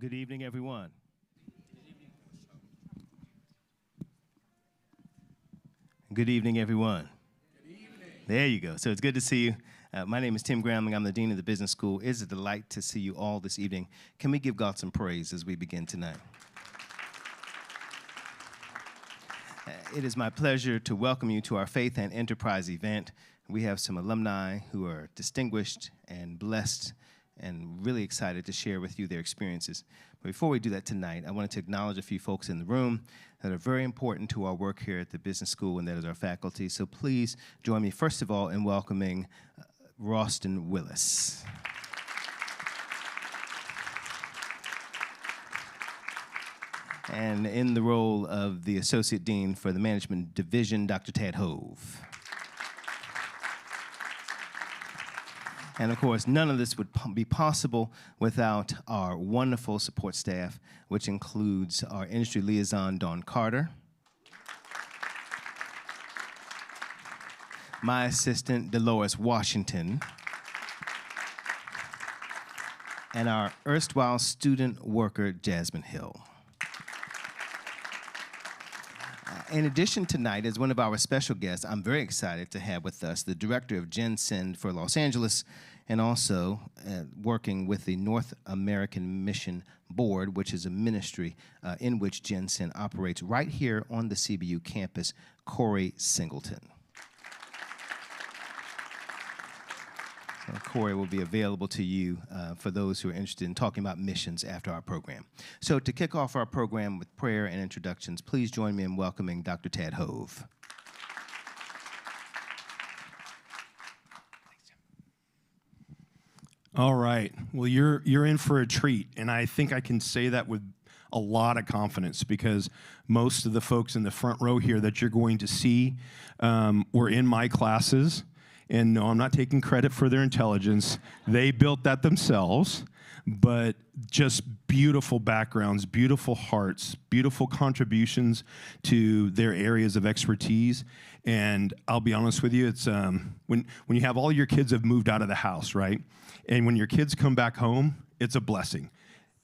Good evening, everyone. Good evening, everyone. Good evening. There you go. So it's good to see you. My name is Tim Gramling. I'm the Dean of the Business School. It's a delight to see you all this evening. Can we give God some praise as we begin tonight? It is my pleasure to welcome you to our Faith and Enterprise event. We have some alumni who are distinguished and blessed and really excited to share with you their experiences. But before we do that tonight, I wanted to acknowledge a few folks in the room that are very important to our work here at the Business School, and that is our faculty. So please join me, first of all, in welcoming Ralston Willis. And in the role of the Associate Dean for the Management Division, Dr. Tad Hove. And of course, none of this would be possible without our wonderful support staff, which includes our industry liaison, Dawn Carter, my assistant, Dolores Washington, and our erstwhile student worker, Jasmine Hill. In addition, tonight, as one of our special guests, I'm very excited to have with us the director of Gipson for Los Angeles, and also working with the North American Mission Board, which is a ministry in which Gipson operates right here on the CBU campus, Corey Singleton. Corey will be available to you for those who are interested in talking about missions after our program. So to kick off our program with prayer and introductions, please join me in welcoming Dr. Tad Hove. All right. Well, you're in for a treat, and I think I can say that with a lot of confidence because most of the folks in the front row here that you're going to see were in my classes. And no, I'm not taking credit for their intelligence. They built that themselves, but just beautiful backgrounds, beautiful hearts, beautiful contributions to their areas of expertise. And I'll be honest with you, it's when you have all your kids have moved out of the house, right? And when your kids come back home, it's a blessing.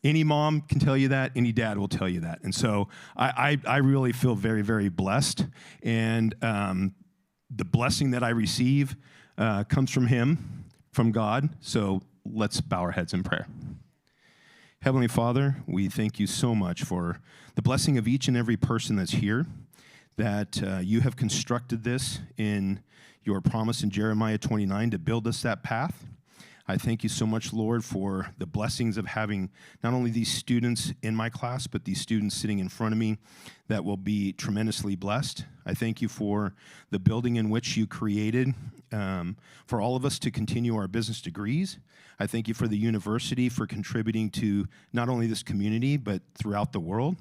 Any mom can tell you that. Any dad will tell you that. And so I really feel very, very blessed. And the blessing that I receive comes from him, from God. So let's bow our heads in prayer. Heavenly Father, we thank you so much for the blessing of each and every person that's here, that you have constructed this in your promise in Jeremiah 29 to build us that path. I thank you so much, Lord, for the blessings of having not only these students in my class, but these students sitting in front of me that will be tremendously blessed. I thank you for the building in which you created for all of us to continue our business degrees. I thank you for the university for contributing to not only this community, but throughout the world.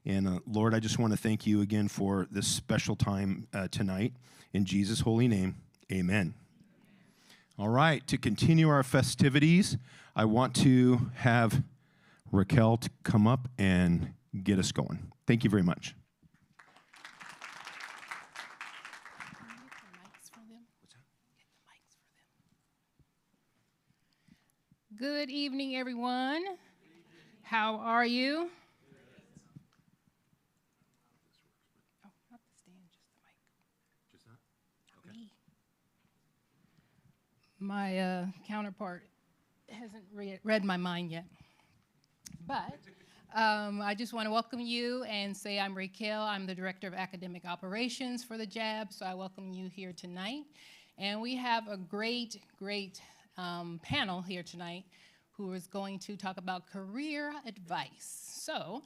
And Lord, I just want to thank you again for this special time tonight. In Jesus' holy name, amen. All right, to continue our festivities, I want to have Raquel to come up and get us going. Thank you very much. Good evening, everyone. How are you? Oh, not the stand, just the mic. Just that? Okay. My counterpart hasn't read my mind yet. But I just want to welcome you and say I'm Raquel. I'm the Director of Academic Operations for the JAB, so I welcome you here tonight. And we have a great panel here tonight who is going to talk about career advice. So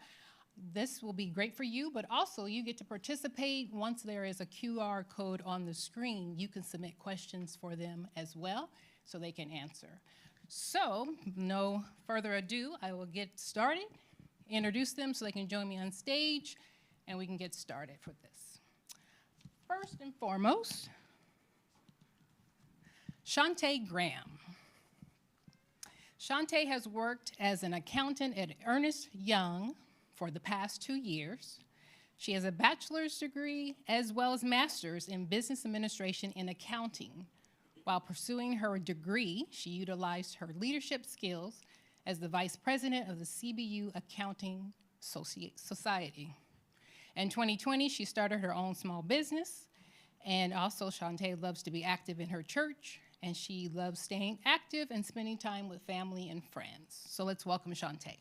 this will be great for you, but also you get to participate. Once there is a QR code on the screen, you can submit questions for them as well so they can answer. So no further ado, I will get started, introduce them so they can join me on stage, and we can get started with this. First and foremost, Chante Graham. Chante has worked as an accountant at Ernst Young for the past 2 years. She has a bachelor's degree as well as master's in business administration and accounting. While pursuing her degree, she utilized her leadership skills as the vice president of the CBU Accounting Society. In 2020, she started her own small business, and also Chante loves to be active in her church, and she loves staying active and spending time with family and friends. So let's welcome Chante.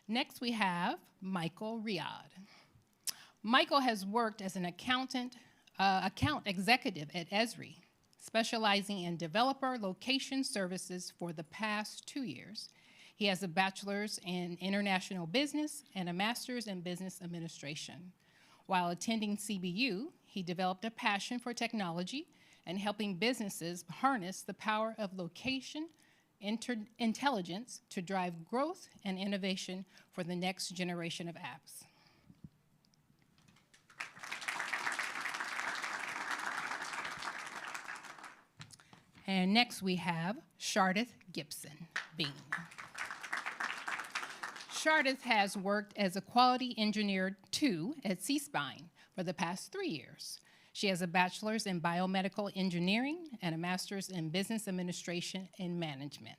Next, we have Michael Riad. Michael has worked as an account executive at ESRI, specializing in developer location services for the past 2 years. He has a bachelor's in international business and a master's in business administration. While attending CBU, he developed a passion for technology and helping businesses harness the power of location intelligence to drive growth and innovation for the next generation of apps. And next we have Chardythe Gipson Bean. Chardythe has worked as a quality engineer 2 at SeaSpine for the past 3 years. She has a bachelor's in biomedical engineering and a master's in business administration and management.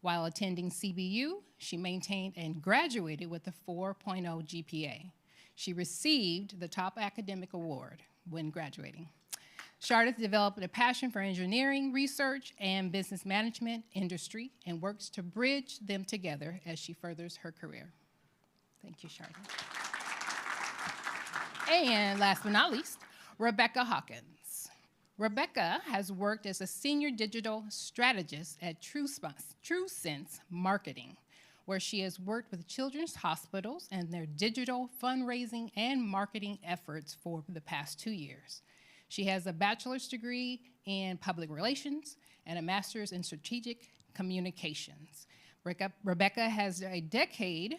While attending CBU, she maintained and graduated with a 4.0 GPA. She received the top academic award when graduating. Chardythe developed a passion for engineering, research, and business management industry and works to bridge them together as she furthers her career. Thank you, Chardythe. And last but not least, Rebecca Hawkins. Rebecca has worked as a senior digital strategist at TrueSense Marketing, where she has worked with children's hospitals and their digital fundraising and marketing efforts for the past 2 years. She has a bachelor's degree in public relations and a master's in strategic communications. Rebecca has a decade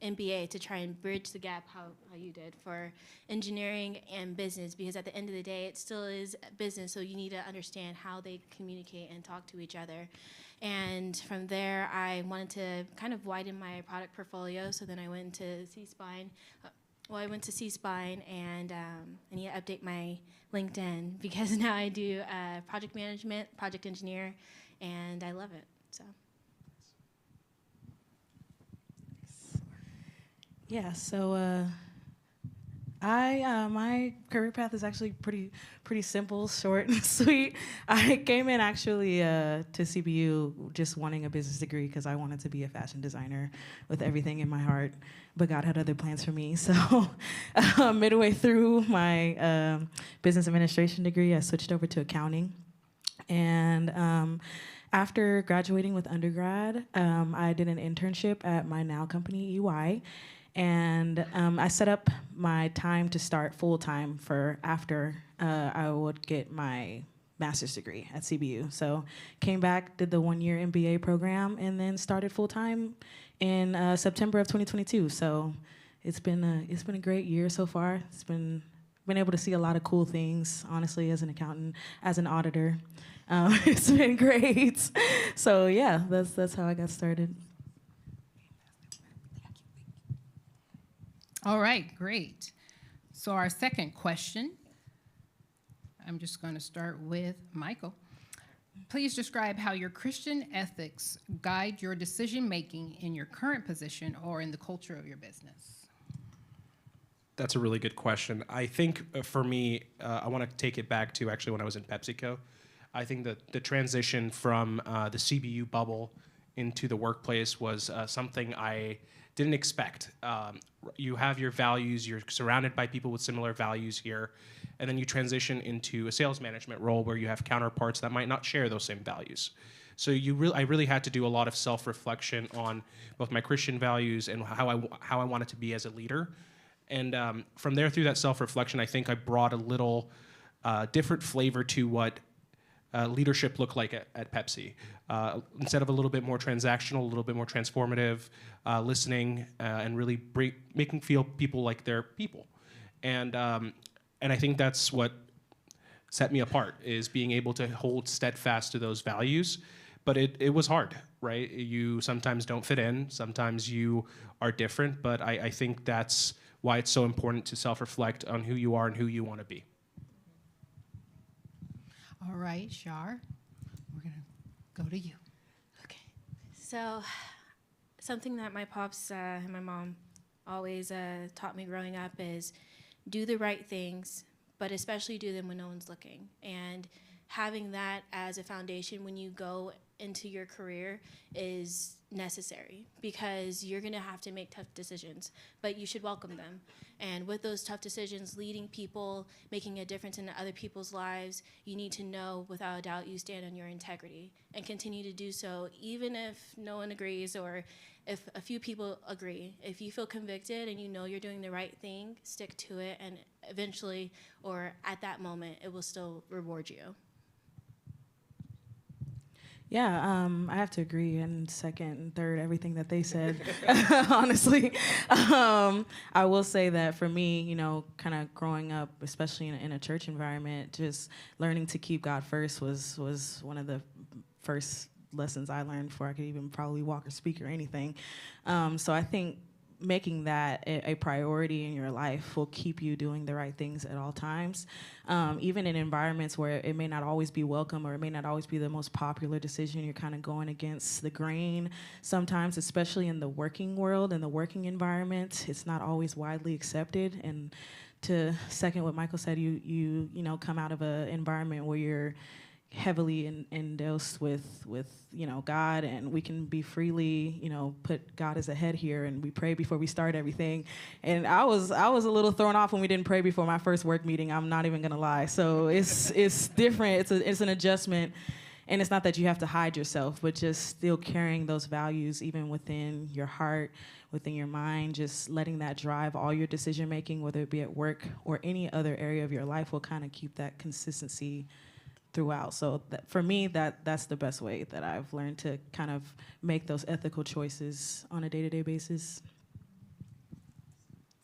MBA to try and bridge the gap how you did for engineering and business, because at the end of the day, it still is business, so you need to understand how they communicate and talk to each other. And from there, I wanted to kind of widen my product portfolio, so then I went to SeaSpine. I went to SeaSpine, and I need to update my LinkedIn because now I do project management, project engineer, and I love it. So. Yeah. So my career path is actually pretty simple, short, and sweet. I came in actually to CBU just wanting a business degree because I wanted to be a fashion designer with everything in my heart, but God had other plans for me. So midway through my business administration degree, I switched over to accounting. And after graduating with undergrad, I did an internship at my now company, EY. And I set up my time to start full-time for after I would get my master's degree at CBU. So came back, did the 1-year MBA program, and then started full-time in September of 2022. So it's been a great year so far. It's been able to see a lot of cool things, honestly, as an accountant, as an auditor. It's been great. So yeah, that's how I got started. All right, great. So our second question, I'm just going to start with Michael. Please describe how your Christian ethics guide your decision-making in your current position or in the culture of your business. That's a really good question. I think for me, I want to take it back to actually when I was in PepsiCo. I think that the transition from the CBU bubble into the workplace was something I didn't expect. You have your values, you're surrounded by people with similar values here, and then you transition into a sales management role where you have counterparts that might not share those same values. So I really had to do a lot of self-reflection on both my Christian values and how I wanted to be as a leader. And from there, through that self-reflection, I think I brought a little different flavor to what leadership looked like at Pepsi. Instead of a little bit more transactional, a little bit more transformative, listening, and really making feel people like they're people. And I think that's what set me apart, is being able to hold steadfast to those values. But it was hard, right? You sometimes don't fit in, sometimes you are different, but I think that's why it's so important to self-reflect on who you are and who you want to be. All right, Shar, we're going to go to you. Okay. So something that my pops and my mom always taught me growing up is do the right things, but especially do them when no one's looking. And having that as a foundation when you go into your career is necessary, because you're going to have to make tough decisions, but you should welcome them. And with those tough decisions, leading people, making a difference in other people's lives, you need to know without a doubt you stand on your integrity and continue to do so, even if no one agrees or if a few people agree. If you feel convicted and you know you're doing the right thing, stick to it, and eventually, or at that moment, it will still reward you. Yeah, I have to agree in second and third, everything that they said, honestly. I will say that for me, kind of growing up, especially in a church environment, just learning to keep God first was one of the first lessons I learned before I could even probably walk or speak or anything. So I think making that a priority in your life will keep you doing the right things at all times, even in environments where it may not always be welcome or it may not always be the most popular decision. You're kind of going against the grain sometimes, especially in the working world and the working environment. It's not always widely accepted. And to second what Michael said, you come out of an environment where you're heavily endorsed with God, and we can be freely, put God as a head here, and we pray before we start everything. And I was a little thrown off when we didn't pray before my first work meeting. I'm not even gonna lie. So it's different. It's an adjustment, and it's not that you have to hide yourself, but just still carrying those values even within your heart, within your mind. Just letting that drive all your decision making, whether it be at work or any other area of your life, will kind of keep that consistency throughout. So for me, that's the best way that I've learned to kind of make those ethical choices on a day-to-day basis.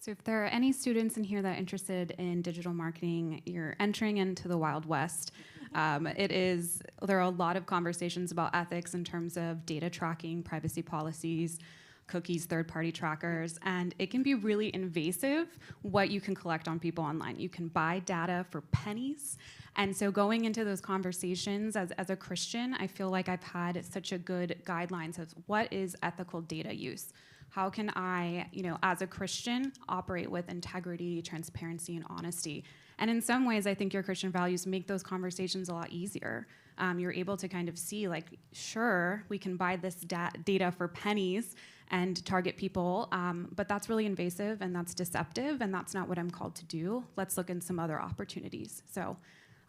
So if there are any students in here that are interested in digital marketing, you're entering into the Wild West. There are a lot of conversations about ethics in terms of data tracking, privacy policies, cookies, third-party trackers, and it can be really invasive what you can collect on people online. You can buy data for pennies, and so going into those conversations as a Christian, I feel like I've had such a good guidelines of what is ethical data use. How can I, as a Christian, operate with integrity, transparency, and honesty? And in some ways, I think your Christian values make those conversations a lot easier. You're able to kind of see, sure, we can buy this data for pennies and target people, but that's really invasive and that's deceptive, and that's not what I'm called to do. Let's look at some other opportunities. So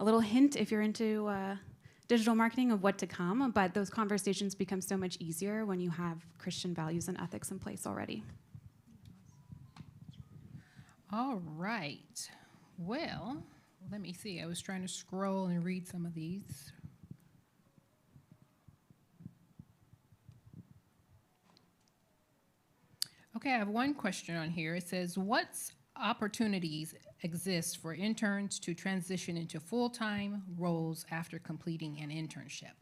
a little hint if you're into digital marketing of what to come, but those conversations become so much easier when you have Christian values and ethics in place already. All right. Well, let me see. I was trying to scroll and read some of these. Okay, I have one question on here. It says, what opportunities exist for interns to transition into full-time roles after completing an internship?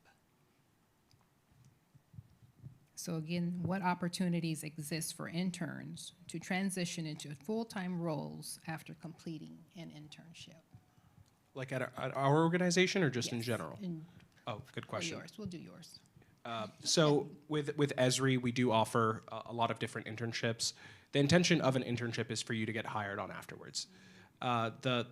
So again, what opportunities exist for interns to transition into full-time roles after completing an internship? Like at our organization or just in Yes, general? Oh, good question. Yours. We'll do yours. So with ESRI, we do offer a lot of different internships. The intention of an internship is for you to get hired on afterwards. That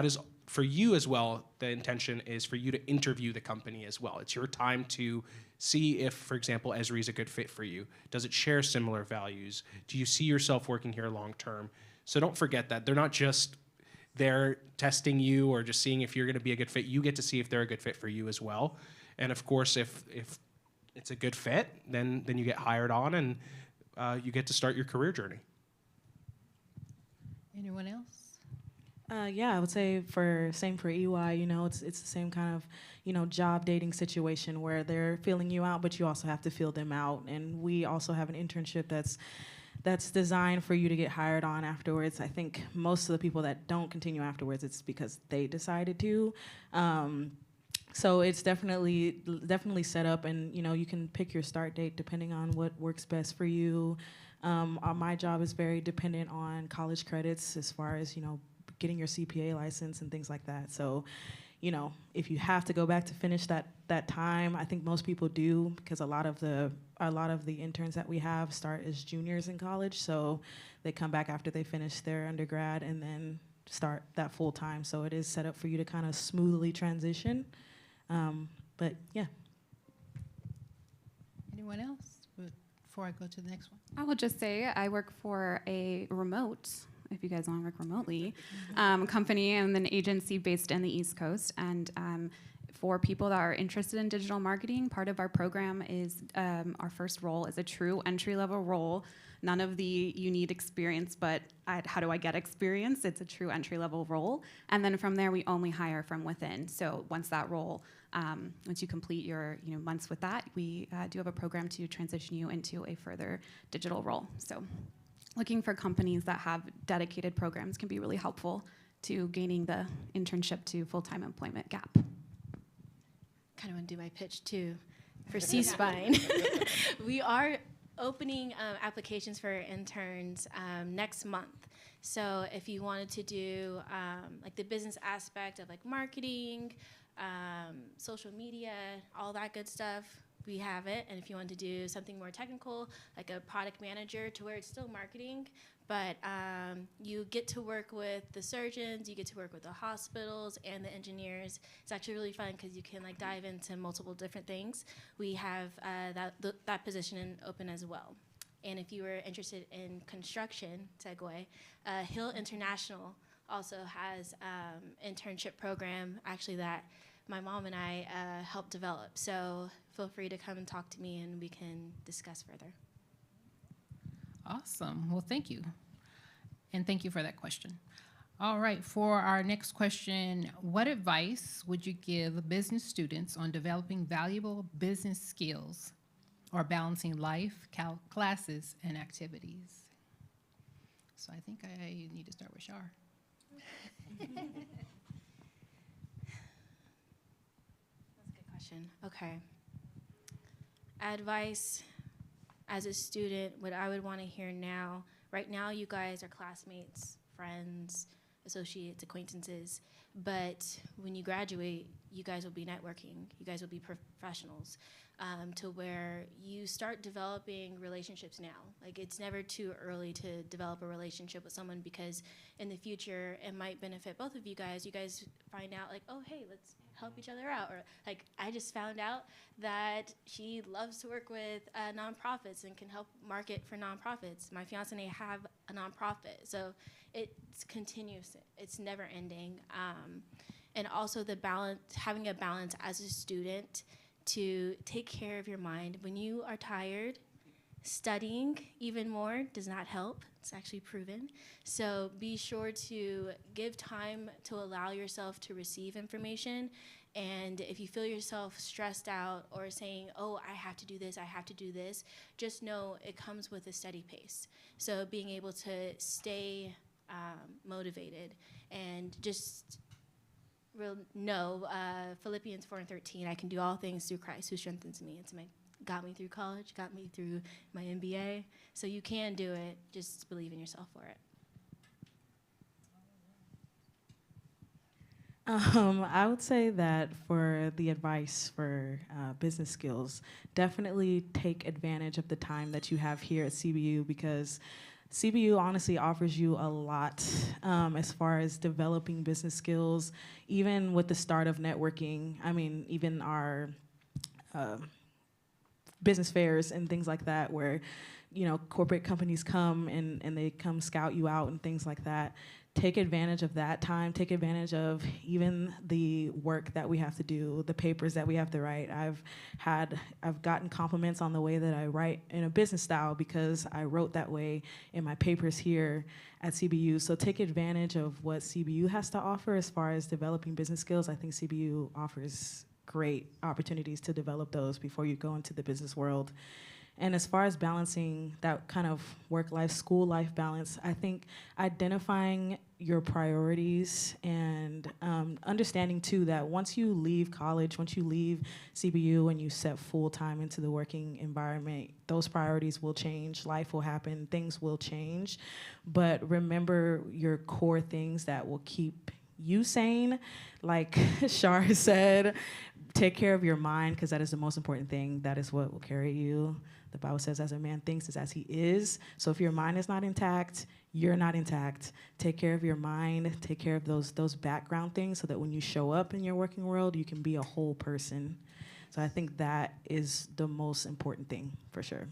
is for you as well. The intention is for you to interview the company as well. It's your time to see if, for example, ESRI is a good fit for you. Does it share similar values? Do you see yourself working here long term? So don't forget that they're not just there testing you or just seeing if you're going to be a good fit. You get to see if they're a good fit for you as well. And of course, if it's a good fit, then you get hired on and you get to start your career journey. Anyone else? Yeah, I would say same for EY. It's the same kind of job dating situation where they're filling you out, but you also have to fill them out. And we also have an internship that's designed for you to get hired on afterwards. I think most of the people that don't continue afterwards, it's because they decided to. So it's definitely set up, and you can pick your start date depending on what works best for you. My job is very dependent on college credits as far as getting your CPA license and things like that. So, if you have to go back to finish that time, I think most people do, because a lot of the interns that we have start as juniors in college, so they come back after they finish their undergrad and then start that full time. So it is set up for you to kind of smoothly transition. But yeah. Anyone else before I go to the next one? I will just say I work for a remote, if you guys want to work remotely, company and an agency based in the East Coast. And for people that are interested in digital marketing, part of our program is our first role is a true entry-level role. None of the you need experience, but how do I get experience? It's a true entry-level role. And then from there, we only hire from within. So once that role, once you complete your months with that, we do have a program to transition you into a further digital role. So looking for companies that have dedicated programs can be really helpful to gaining the internship to full-time employment gap. Kind of want to do my pitch too for SeaSpine. We are opening applications for interns next month. So if you wanted to do like the business aspect of marketing, social media, all that good stuff, we have it. And if you want to do something more technical, like a product manager, to where it's still marketing, but you get to work with the surgeons, you get to work with the hospitals and the engineers. It's actually really fun because you can dive into multiple different things. We have that position open as well. And if you were interested in construction, segue, Hill International also has internship program actually that my mom and I helped develop. So feel free to come and talk to me and we can discuss further. Awesome. Well, thank you. And thank you for that question. All right, for our next question, what advice would you give business students on developing valuable business skills or balancing life, classes, and activities? So I think I need to start with Char. That's a good question. Okay. Advice as a student, what I would want to hear now, right now you guys are classmates, friends, associates, acquaintances, but when you graduate, you guys will be networking, you guys will be professionals, to where you start developing relationships now. Like, it's never too early to develop a relationship with someone, because in the future it might benefit both of you guys. You guys find out, like, oh, hey, let's help each other out. Or like, I just found out that she loves to work with nonprofits and can help market for nonprofits. My fiance and I have a nonprofit, so it's continuous. It's never ending. And also the balance, having a balance as a student to take care of your mind. When you are tired, studying even more does not help. It's actually proven. So be sure to give time to allow yourself to receive information. And if you feel yourself stressed out or saying, oh, I have to do this, just know it comes with a steady pace. So being able to stay motivated and just know Philippians 4:13, I can do all things through Christ who strengthens me. Got me through college, got me through my MBA. So you can do it. Just believe in yourself for it. I would say that for the advice for business skills, definitely take advantage of the time that you have here at CBU, because CBU honestly offers you a lot as far as developing business skills, even with the start of networking. I mean, even our business fairs and things like that, where, you know, corporate companies come and they come scout you out and things like that. Take advantage of that time. Take advantage of even the work that we have to do, the papers that we have to write. I've gotten compliments on the way that I write in a business style because I wrote that way in my papers here at CBU. So take advantage of what CBU has to offer as far as developing business skills. I think CBU offers great opportunities to develop those before you go into the business world. And as far as balancing that kind of work-life, school-life balance, I think identifying your priorities and understanding, too, that once you leave college, once you leave CBU and you step full-time into the working environment, those priorities will change, life will happen, things will change. But remember your core things that will keep you sane. Like Char said, take care of your mind, because that is the most important thing. That is what will carry you. The Bible says, as a man thinks is as he is. So if your mind is not intact, you're not intact. Take care of your mind. Take care of those background things so that when you show up in your working world, you can be a whole person. So I think that is the most important thing, for sure.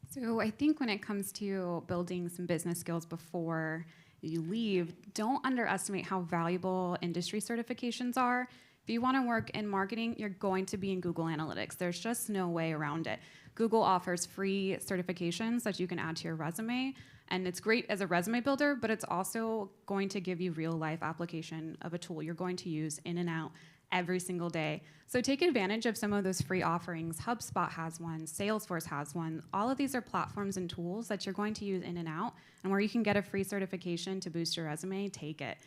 So I think when it comes to building some business skills before you leave, don't underestimate how valuable industry certifications are. If you want to work in marketing, you're going to be in Google Analytics. There's just no way around it. Google offers free certifications that you can add to your resume, and it's great as a resume builder, but it's also going to give you real-life application of a tool you're going to use in and out every single day. So take advantage of some of those free offerings. HubSpot has one, Salesforce has one. All of these are platforms and tools that you're going to use in and out, and where you can get a free certification to boost your resume, take it.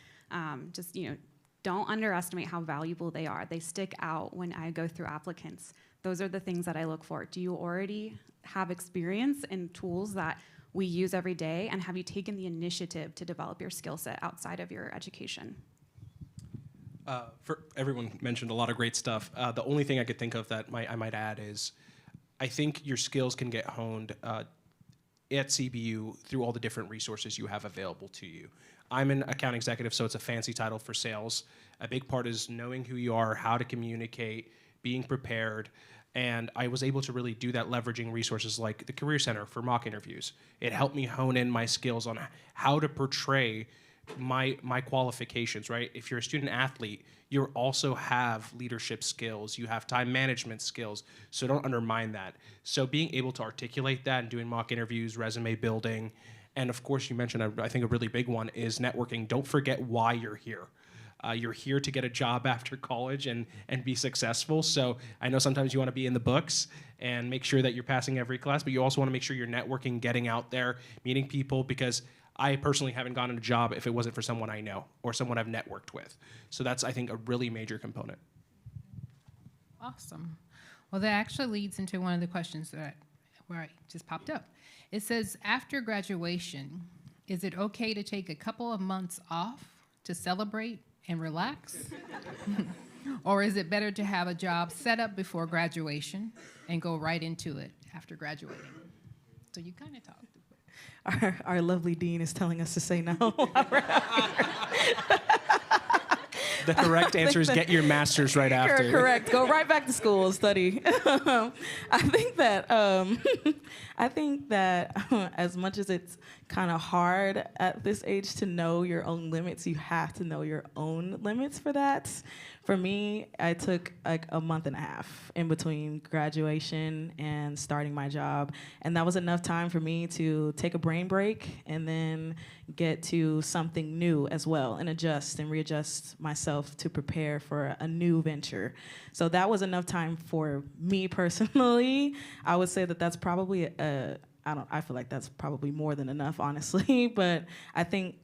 Don't underestimate how valuable they are. They stick out when I go through applicants. Those are the things that I look for. Do you already have experience in tools that we use every day, and have you taken the initiative to develop your skill set outside of your education? Everyone mentioned a lot of great stuff. The only thing I could think of that I might add is, I think your skills can get honed at CBU through all the different resources you have available to you. I'm an account executive, so it's a fancy title for sales. A big part is knowing who you are, how to communicate, being prepared, and I was able to really do that leveraging resources like the Career Center for mock interviews. It helped me hone in my skills on how to portray my qualifications, right? If you're a student athlete, you also have leadership skills, you have time management skills, so don't undermine that. So being able to articulate that and doing mock interviews, resume building, and of course you mentioned, I think a really big one is networking. Don't forget why you're here. You're here to get a job after college and be successful. So I know sometimes you want to be in the books, and make sure that you're passing every class, but you also want to make sure you're networking, getting out there, meeting people, because I personally haven't gotten a job if it wasn't for someone I know or someone I've networked with. So that's, I think, a really major component. Awesome. Well, that actually leads into one of the questions where I just popped up. It says, after graduation, is it okay to take a couple of months off to celebrate and relax? Or is it better to have a job set up before graduation and go right into it after graduating? So you kind of talked. Our lovely dean is telling us to say no. The correct answer is get your master's right after. Correct. Go right back to school and study. I think that as much as it's kind of hard at this age to know your own limits, you have to know your own limits for that. For me, I took like a month and a half in between graduation and starting my job, and that was enough time for me to take a brain break and then get to something new as well and adjust and readjust myself to prepare for a new venture. So that was enough time for me personally. I would say that that's probably I feel like that's probably more than enough, honestly, but I think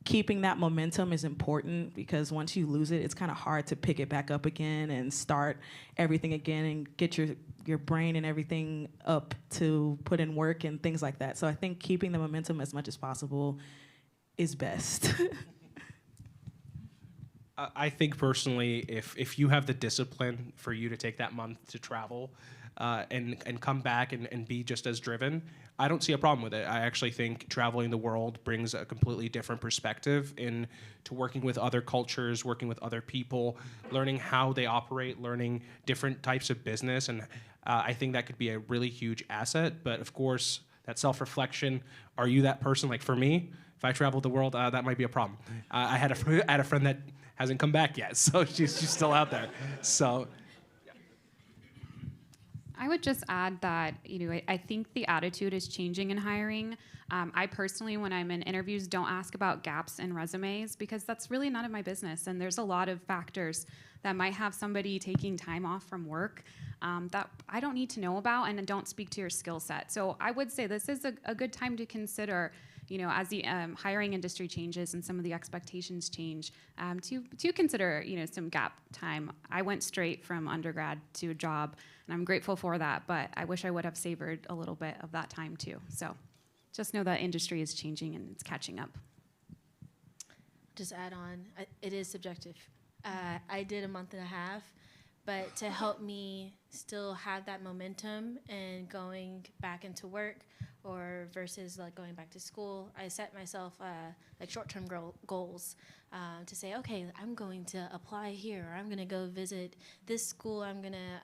keeping that momentum is important, because once you lose it, it's kind of hard to pick it back up again and start everything again and get your brain and everything up to put in work and things like that. So I think keeping the momentum as much as possible is best. I think personally, if you have the discipline for you to take that month to travel and come back and be just as driven, I don't see a problem with it. I actually think traveling the world brings a completely different perspective into working with other cultures, working with other people, learning how they operate, learning different types of business, and I think that could be a really huge asset. But of course, that self-reflection, are you that person? Like for me, if I traveled the world, that might be a problem. I had a friend that hasn't come back yet, so she's still out there. So. I would just add that, I think the attitude is changing in hiring. I personally, when I'm in interviews, don't ask about gaps in resumes, because that's really none of my business. And there's a lot of factors that might have somebody taking time off from work that I don't need to know about and don't speak to your skill set. So I would say this is a good time to consider, as the hiring industry changes and some of the expectations change, to consider, some gap time. I went straight from undergrad to a job, and I'm grateful for that, but I wish I would have savored a little bit of that time too. So just know that industry is changing and it's catching up. Just add on, it is subjective. I did a month and a half, but to help me still have that momentum and going back into work, or versus like going back to school, I set myself like short-term goals to say, okay, I'm going to apply here, or I'm going to go visit this school, I'm going to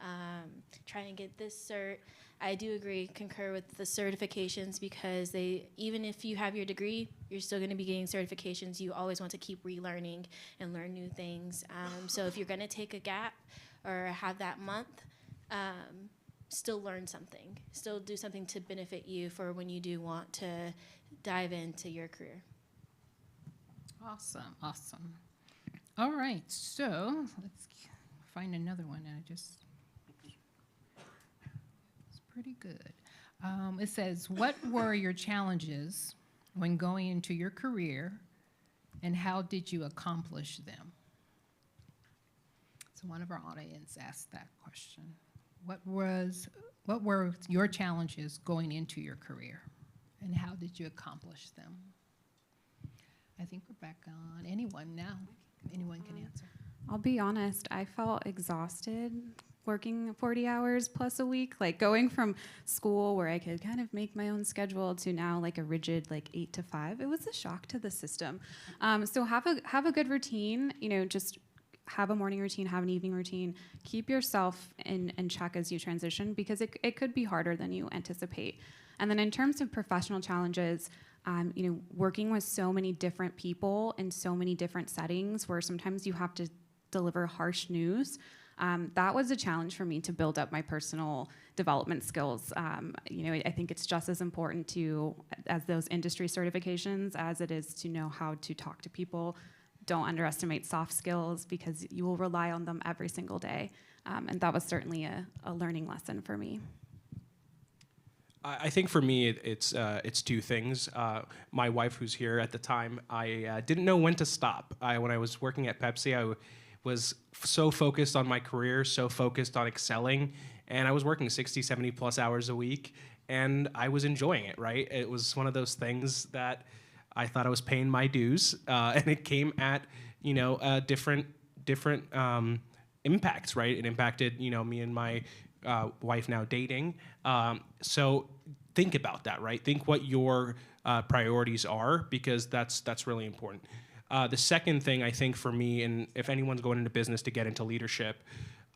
try and get this cert. I do concur with the certifications, because even if you have your degree, you're still going to be getting certifications. You always want to keep relearning and learn new things. So if you're going to take a gap or have that month, still learn something, still do something to benefit you for when you do want to dive into your career. Awesome, awesome. All right, so let's find another one. It's pretty good. It says, what were your challenges when going into your career, and how did you accomplish them? So one of our audience asked that question. What were your challenges going into your career, and how did you accomplish them? I think we're back on anyone now. Anyone can answer. I'll be honest, I felt exhausted working 40 hours plus a week, like going from school where I could kind of make my own schedule to now like a rigid 8 to 5. It was a shock to the system. So have a good routine, just have a morning routine, have an evening routine, keep yourself in check as you transition, because it could be harder than you anticipate. And then in terms of professional challenges, working with so many different people in so many different settings where sometimes you have to deliver harsh news, that was a challenge for me to build up my personal development skills. I think it's just as important as those industry certifications as it is to know how to talk to people. Don't underestimate soft skills, because you will rely on them every single day. And that was certainly a learning lesson for me. I think for me, it's two things. My wife, who's here at the time, I didn't know when to stop. When I was working at Pepsi, I was so focused on my career, so focused on excelling, and I was working 60, 70 plus hours a week, and I was enjoying it, right? It was one of those things that I thought I was paying my dues, and it came at, different impacts, right? It impacted, me and my wife now dating. So think about that, right? Think what your priorities are, because that's really important. The second thing I think for me, and if anyone's going into business to get into leadership,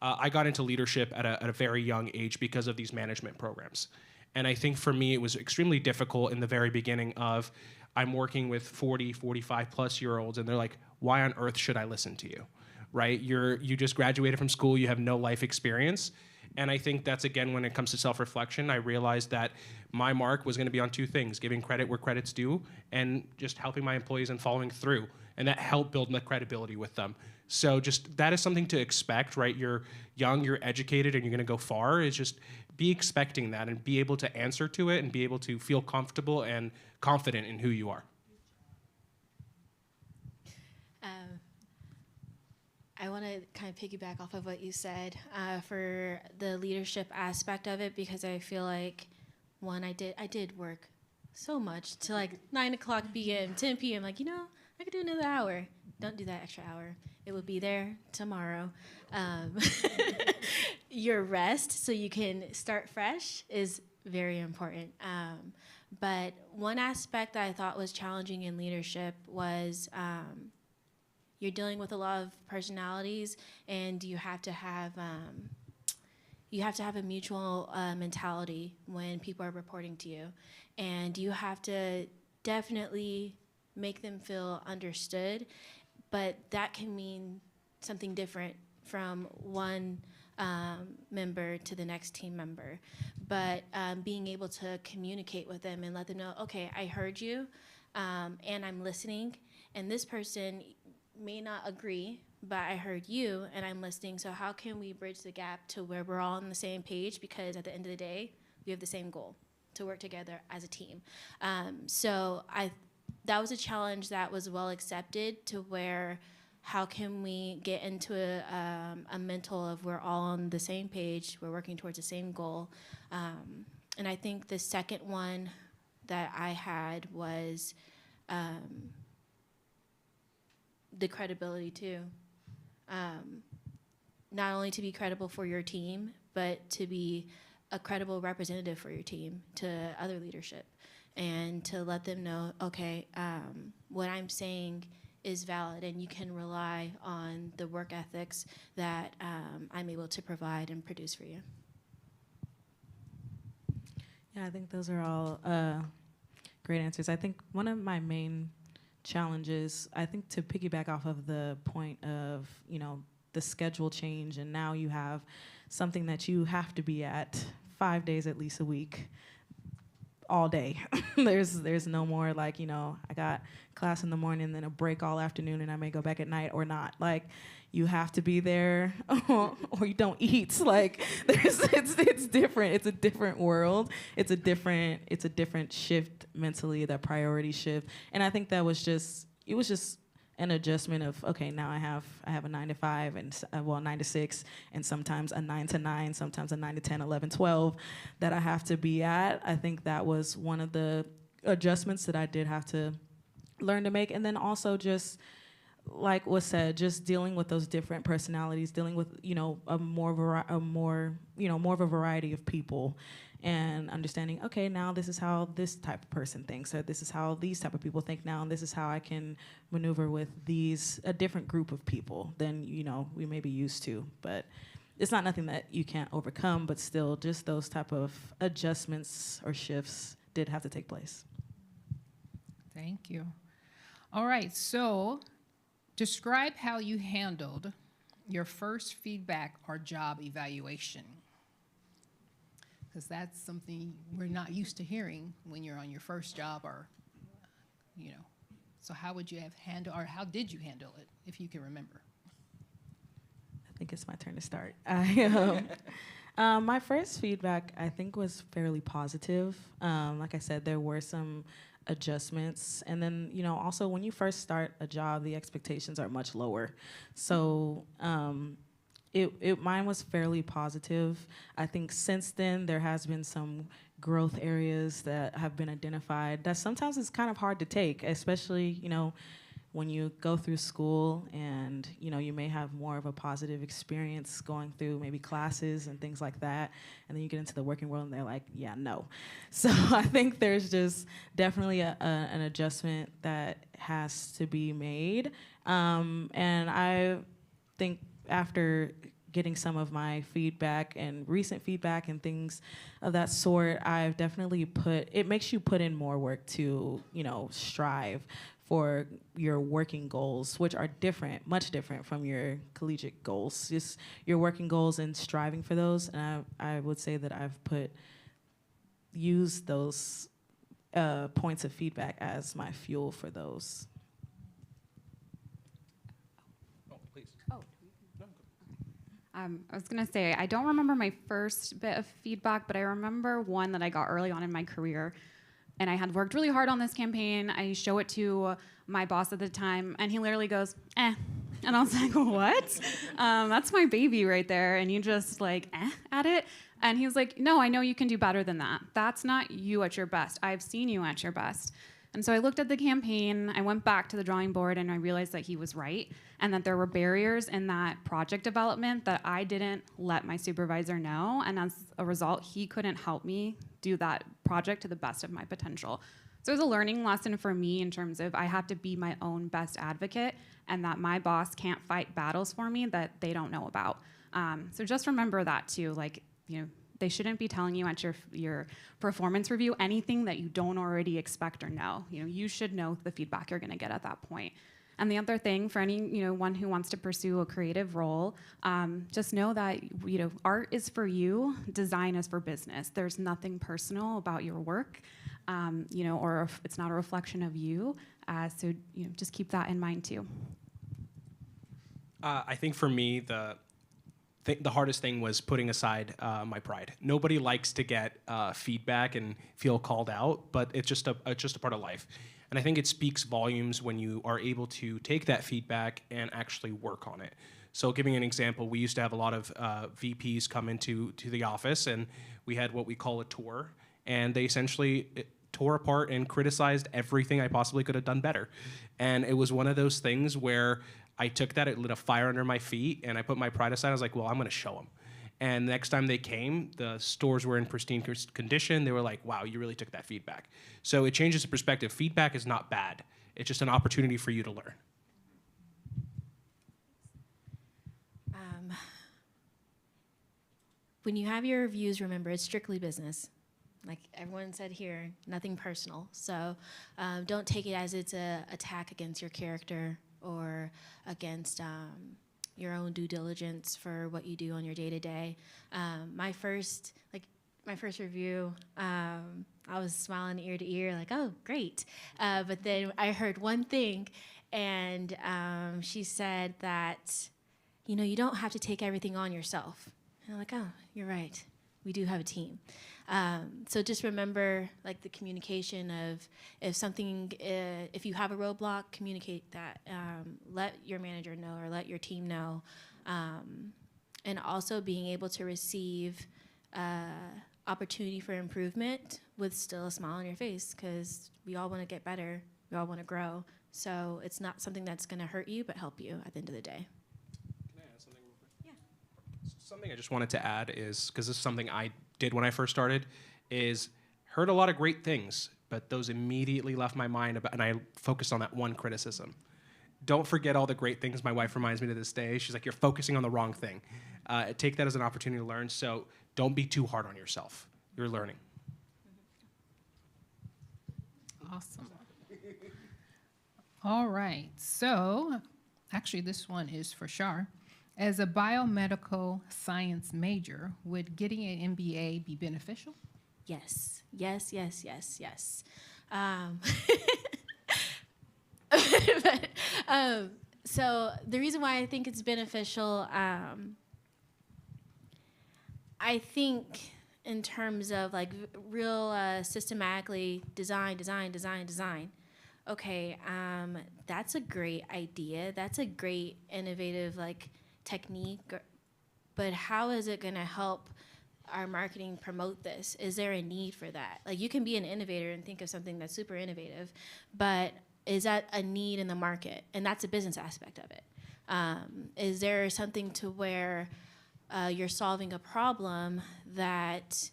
I got into leadership at a very young age because of these management programs. And I think for me, it was extremely difficult in the very beginning of, I'm working with 40, 45 plus year olds, and they're like, why on earth should I listen to you, right? You just graduated from school, you have no life experience. And I think that's, again, when it comes to self-reflection, I realized that my mark was gonna be on two things: giving credit where credit's due, and just helping my employees and following through. And that helped build my credibility with them. So just, that is something to expect, right? You're young, you're educated, and you're gonna go far. Is just be expecting that and be able to answer to it and be able to feel comfortable and confident in who you are. I want to kind of piggyback off of what you said for the leadership aspect of it, because I feel like, one, I did work so much to like 9 o'clock p.m., 10 p.m. Like, I could do another hour. Don't do that extra hour. It will be there tomorrow. Your rest, so you can start fresh, is very important. But one aspect that I thought was challenging in leadership was you're dealing with a lot of personalities, and you have to have a mutual mentality when people are reporting to you, and you have to definitely make them feel understood. But that can mean something different from one member to the next team member. But being able to communicate with them and let them know, okay, I heard you, and I'm listening, and this person may not agree, but I heard you and I'm listening, so how can we bridge the gap to where we're all on the same page? Because at the end of the day, we have the same goal, to work together as a team. So that was a challenge that was well accepted, to where how can we get into a mental of we're all on the same page, we're working towards the same goal. And I think the second one that I had was the credibility too. Not only to be credible for your team, but to be a credible representative for your team to other leadership, and to let them know, okay, what I'm saying is valid, and you can rely on the work ethics that I'm able to provide and produce for you. Yeah, I think those are all great answers. I think one of my main challenges, I think, to piggyback off of the point of, the schedule change, and now you have something that you have to be at 5 days at least a week, all day. there's no more like, I got class in the morning, then a break all afternoon, and I may go back at night or not. Like, you have to be there or you don't eat. Like, it's different. It's a different world. It's a different shift mentally, that priority shift. And I think it was just an adjustment of, okay, now I have a 9 to 5 and 9 to 6, and sometimes a 9 to 9, sometimes a 9 to 10, 11, 12 that I have to be at. I think that was one of the adjustments that I did have to learn to make. And then also just, like was said, just dealing with those different personalities, dealing with, more of a variety of people, and understanding, okay, now this is how this type of person thinks, or this is how these type of people think now, and this is how I can maneuver with a different group of people than, we may be used to. But it's not nothing that you can't overcome, but still just those type of adjustments or shifts did have to take place. Thank you. All right, so describe how you handled your first feedback or job evaluation, because that's something we're not used to hearing when you're on your first job, or, So how would you have handled, or how did you handle it, if you can remember? I think it's my turn to start. My first feedback, I think, was fairly positive. Like I said, there were some adjustments. And then, also when you first start a job, the expectations are much lower. So mine was fairly positive. I think since then, there has been some growth areas that have been identified that sometimes it's kind of hard to take, especially, when you go through school and you may have more of a positive experience going through maybe classes and things like that, and then you get into the working world and they're like, yeah, no. So I think there's just definitely an adjustment that has to be made, and I think after getting some of my feedback and recent feedback and things of that sort, I've definitely it makes you put in more work to strive for your working goals, which are different, much different from your collegiate goals. Just your working goals and striving for those. And I would say that I've used those points of feedback as my fuel for those. Oh, please. Oh. I was going to say, I don't remember my first bit of feedback, but I remember one that I got early on in my career. And I had worked really hard on this campaign. I show it to my boss at the time, and he literally goes, eh. And I was like, what? That's my baby right there. And you just at it. And he was like, no, I know you can do better than that. That's not you at your best. I've seen you at your best. And so I looked at the campaign, I went back to the drawing board, and I realized that he was right, and that there were barriers in that project development that I didn't let my supervisor know, and as a result, he couldn't help me do that project to the best of my potential. So it was a learning lesson for me in terms of I have to be my own best advocate, and that my boss can't fight battles for me that they don't know about. So just remember that too, they shouldn't be telling you at your performance review anything that you don't already expect or know. You should know the feedback you're going to get at that point. And the other thing for one who wants to pursue a creative role, just know that art is for you, design is for business. There's nothing personal about your work, or if it's not a reflection of you. So just keep that in mind too. I think for me, the hardest thing was putting aside my pride. Nobody likes to get feedback and feel called out, but it's just a part of life. And I think it speaks volumes when you are able to take that feedback and actually work on it. So giving an example, we used to have a lot of VPs come into the office, and we had what we call a tour, and they essentially tore apart and criticized everything I possibly could have done better. And it was one of those things where I took that, it lit a fire under my feet, and I put my pride aside. I was like, well, I'm going to show them. And the next time they came, the stores were in pristine condition. They were like, wow, you really took that feedback. So it changes the perspective. Feedback is not bad. It's just an opportunity for you to learn. When you have your reviews, remember, it's strictly business. Like everyone said here, nothing personal. So don't take it as it's an attack against your character or against your own due diligence for what you do on your day-to-day. My first review, I was smiling ear to ear, like, oh, great. But then I heard one thing, and she said that, you don't have to take everything on yourself. And I'm like, oh, you're right. We do have a team. So just remember, the communication of if you have a roadblock, communicate that. Let your manager know or let your team know. And also being able to receive opportunity for improvement with still a smile on your face, because we all want to get better. We all want to grow. So it's not something that's going to hurt you, but help you at the end of the day. Can I add something real quick? Yeah. Something I just wanted to add is, because this is something I did when I first started, is heard a lot of great things, but those immediately left my mind, and I focused on that one criticism. Don't forget all the great things. My wife reminds me to this day. She's like, you're focusing on the wrong thing. Take that as an opportunity to learn, so don't be too hard on yourself. You're learning. Awesome. All right, so actually this one is for Shar. As a biomedical science major, would getting an MBA be beneficial? Yes, yes, yes, yes, yes. So the reason why I think it's beneficial, I I think in terms of like real systematically design. Okay, that's a great idea. That's a great innovative like technique. But how is it gonna help our marketing promote this? Is there a need for that? Like you can be an innovator and think of something that's super innovative, but is that a need in the market? And that's a business aspect of it. Is there something to where you're solving a problem that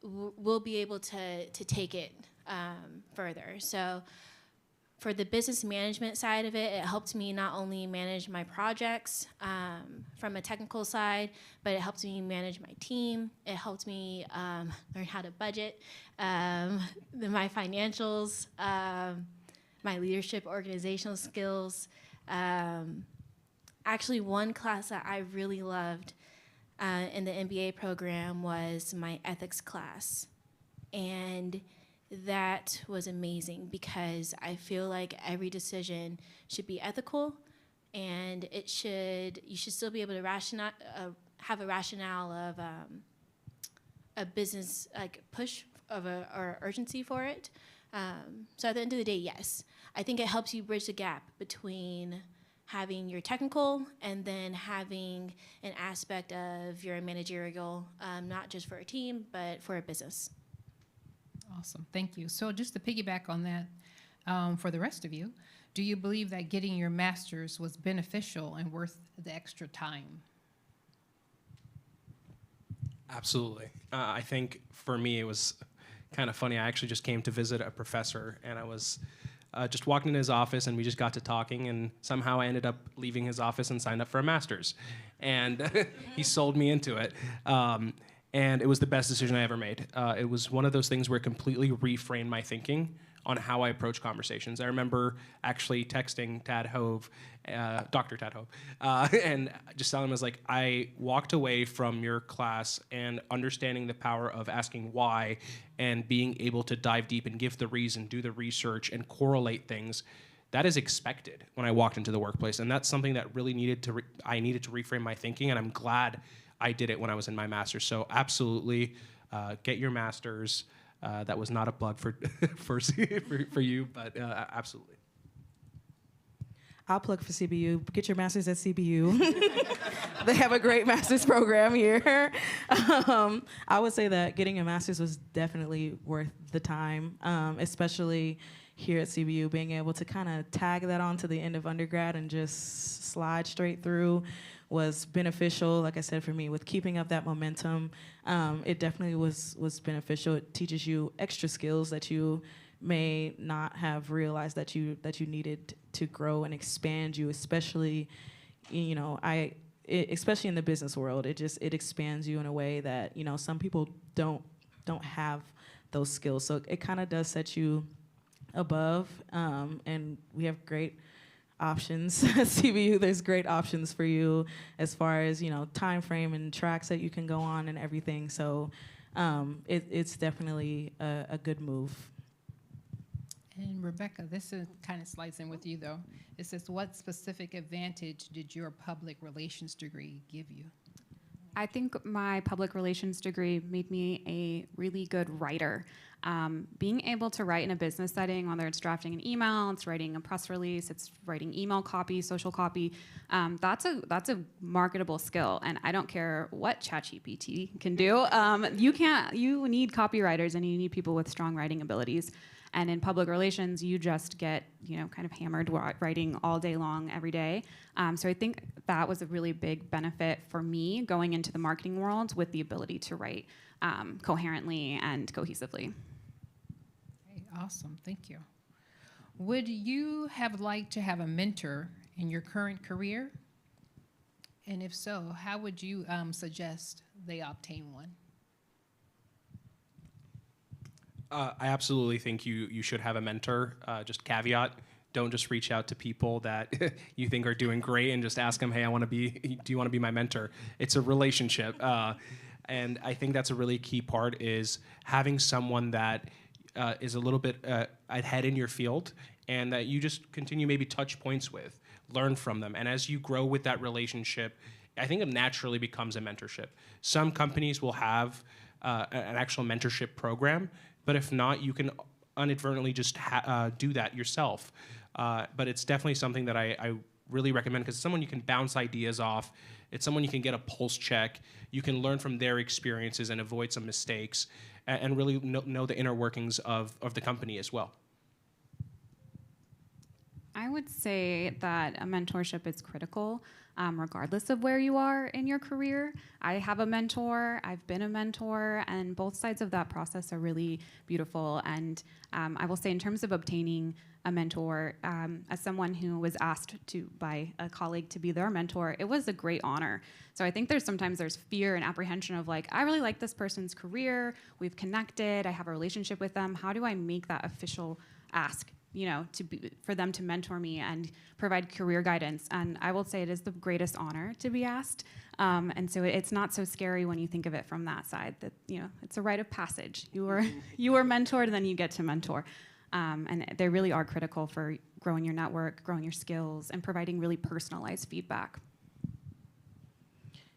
we'll be able to take it further? So for the business management side of it, it helped me not only manage my projects from a technical side, but it helped me manage my team. It helped me learn how to budget, my financials, my leadership, organizational skills. Actually, one class that I really loved in the MBA program was my ethics class. And that was amazing because I feel like every decision should be ethical, and you should still be able to have a rationale of a business like push or urgency for it. So at the end of the day, yes, I think it helps you bridge the gap between having your technical and then having an aspect of your managerial, not just for a team, but for a business. Awesome, thank you. So just to piggyback on that, for the rest of you, do you believe that getting your master's was beneficial and worth the extra time? Absolutely. I think for me it was kind of funny. I actually just came to visit a professor, and I was just walking in his office, and we just got to talking, and somehow I ended up leaving his office and signed up for a master's. And he sold me into it. And it was the best decision I ever made. It was one of those things where it completely reframed my thinking on how I approach conversations. I remember actually texting Tad Hove, Dr. Tad Hove, and just telling him, I was like, I walked away from your class and understanding the power of asking why and being able to dive deep and give the reason, do the research, and correlate things. That is expected when I walked into the workplace, and that's something that really I needed to reframe my thinking, and I'm glad I did it when I was in my master's. So absolutely, get your master's. That was not a plug for for you, but absolutely. I'll plug for CBU. Get your master's at CBU. They have a great master's program here. I would say that getting a master's was definitely worth the time, especially here at CBU, being able to kind of tag that on to the end of undergrad and just slide straight through was beneficial. Like I said, for me, with keeping up that momentum, it definitely was beneficial. It teaches you extra skills that you may not have realized that you needed to grow and expand you, especially, especially in the business world. It expands you in a way that, some people don't have those skills. So it kind of does set you above, and we have great options at CBU. There's great options for you as far as time frame and tracks that you can go on and everything. So it's definitely a good move. And Rebecca, this kind of slides in with you though. It says, what specific advantage did your public relations degree give you? I think my public relations degree made me a really good writer. Being able to write in a business setting, whether it's drafting an email, it's writing a press release, it's writing email copy, social copy, that's a marketable skill. And I don't care what ChatGPT can do. You need copywriters and you need people with strong writing abilities. And in public relations, you just get, kind of hammered writing all day long, every day. So I think that was a really big benefit for me going into the marketing world with the ability to write coherently and cohesively. Okay, awesome, thank you. Would you have liked to have a mentor in your current career? And if so, how would you suggest they obtain one? I absolutely think you should have a mentor. Just caveat, don't just reach out to people that you think are doing great and just ask them, hey, do you want to be my mentor? It's a relationship. And I think that's a really key part is having someone that is a little bit ahead in your field and that you just continue maybe touch points with, learn from them. And as you grow with that relationship, I think it naturally becomes a mentorship. Some companies will have an actual mentorship program, but if not, you can inadvertently just do that yourself. But it's definitely something that I really recommend, because it's someone you can bounce ideas off. It's someone you can get a pulse check. You can learn from their experiences and avoid some mistakes, and really know the inner workings of the company as well. I would say that a mentorship is critical, regardless of where you are in your career. I have a mentor, I've been a mentor, and both sides of that process are really beautiful. And I will say, in terms of obtaining a mentor, as someone who was asked by a colleague to be their mentor, it was a great honor. So I think sometimes there's fear and apprehension of like, I really like this person's career, we've connected, I have a relationship with them. How do I make that official ask, for them to mentor me and provide career guidance? And I will say it is the greatest honor to be asked. And so it's not so scary when you think of it from that side, that, it's a rite of passage. You were mentored, and then you get to mentor. And they really are critical for growing your network, growing your skills, and providing really personalized feedback.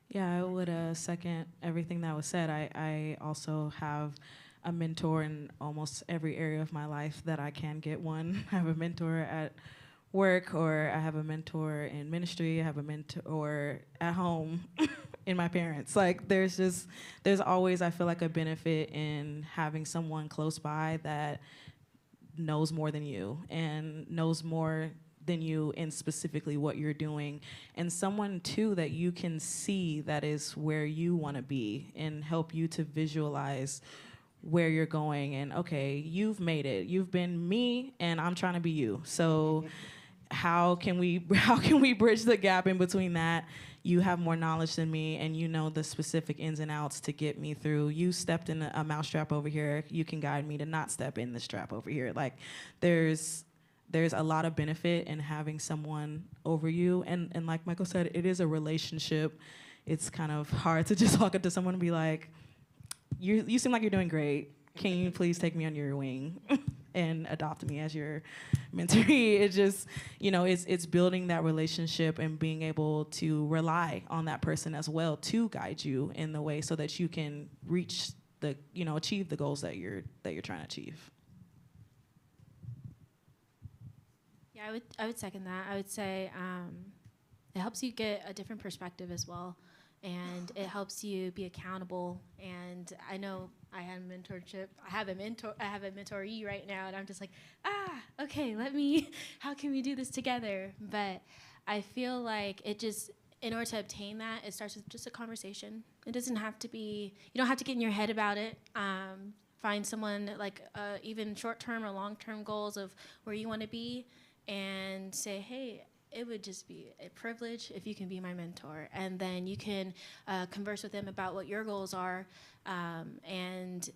Yeah, I would second everything that was said. I also have a mentor in almost every area of my life that I can get one. I have a mentor at work, or I have a mentor in ministry, I have a mentor at home in my parents. Like, there's always, I feel like, a benefit in having someone close by that knows more than you and knows more than you in specifically what you're doing, and someone too that you can see that is where you want to be and help you to visualize where you're going. And okay, you've made it, you've been me, and I'm trying to be you. So how can we bridge the gap in between that? You have more knowledge than me, and you know the specific ins and outs to get me through. You stepped in a mousetrap over here, you can guide me to not step in this trap over here. Like, there's a lot of benefit in having someone over you, and like Michael said, it is a relationship. It's kind of hard to just walk up to someone and be like, you seem like you're doing great. Can you please take me under your wing and adopt me as your mentee? It just, it's building that relationship and being able to rely on that person as well to guide you in the way so that you can reach achieve the goals that you're trying to achieve. Yeah, I would second that. I would say it helps you get a different perspective as well, and it helps you be accountable. And I know I had a mentorship. I have a mentoree right now, and I'm just like, okay, how can we do this together? But I feel like in order to obtain that, it starts with just a conversation. It doesn't have to be, you don't have to get in your head about it. Find someone like even short-term or long-term goals of where you want to be, and say, hey, it would just be a privilege if you can be my mentor. And then you can converse with them about what your goals are, and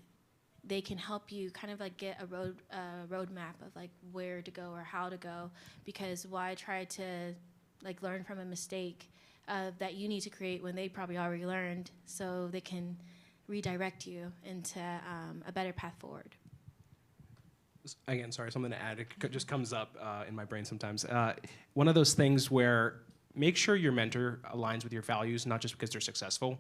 they can help you kind of like get a roadmap of like where to go or how to go. Because why try to like learn from a mistake that you need to create when they probably already learned, so they can redirect you into a better path forward. Again, sorry, something to add. It just comes up in my brain sometimes. One of those things where make sure your mentor aligns with your values, not just because they're successful.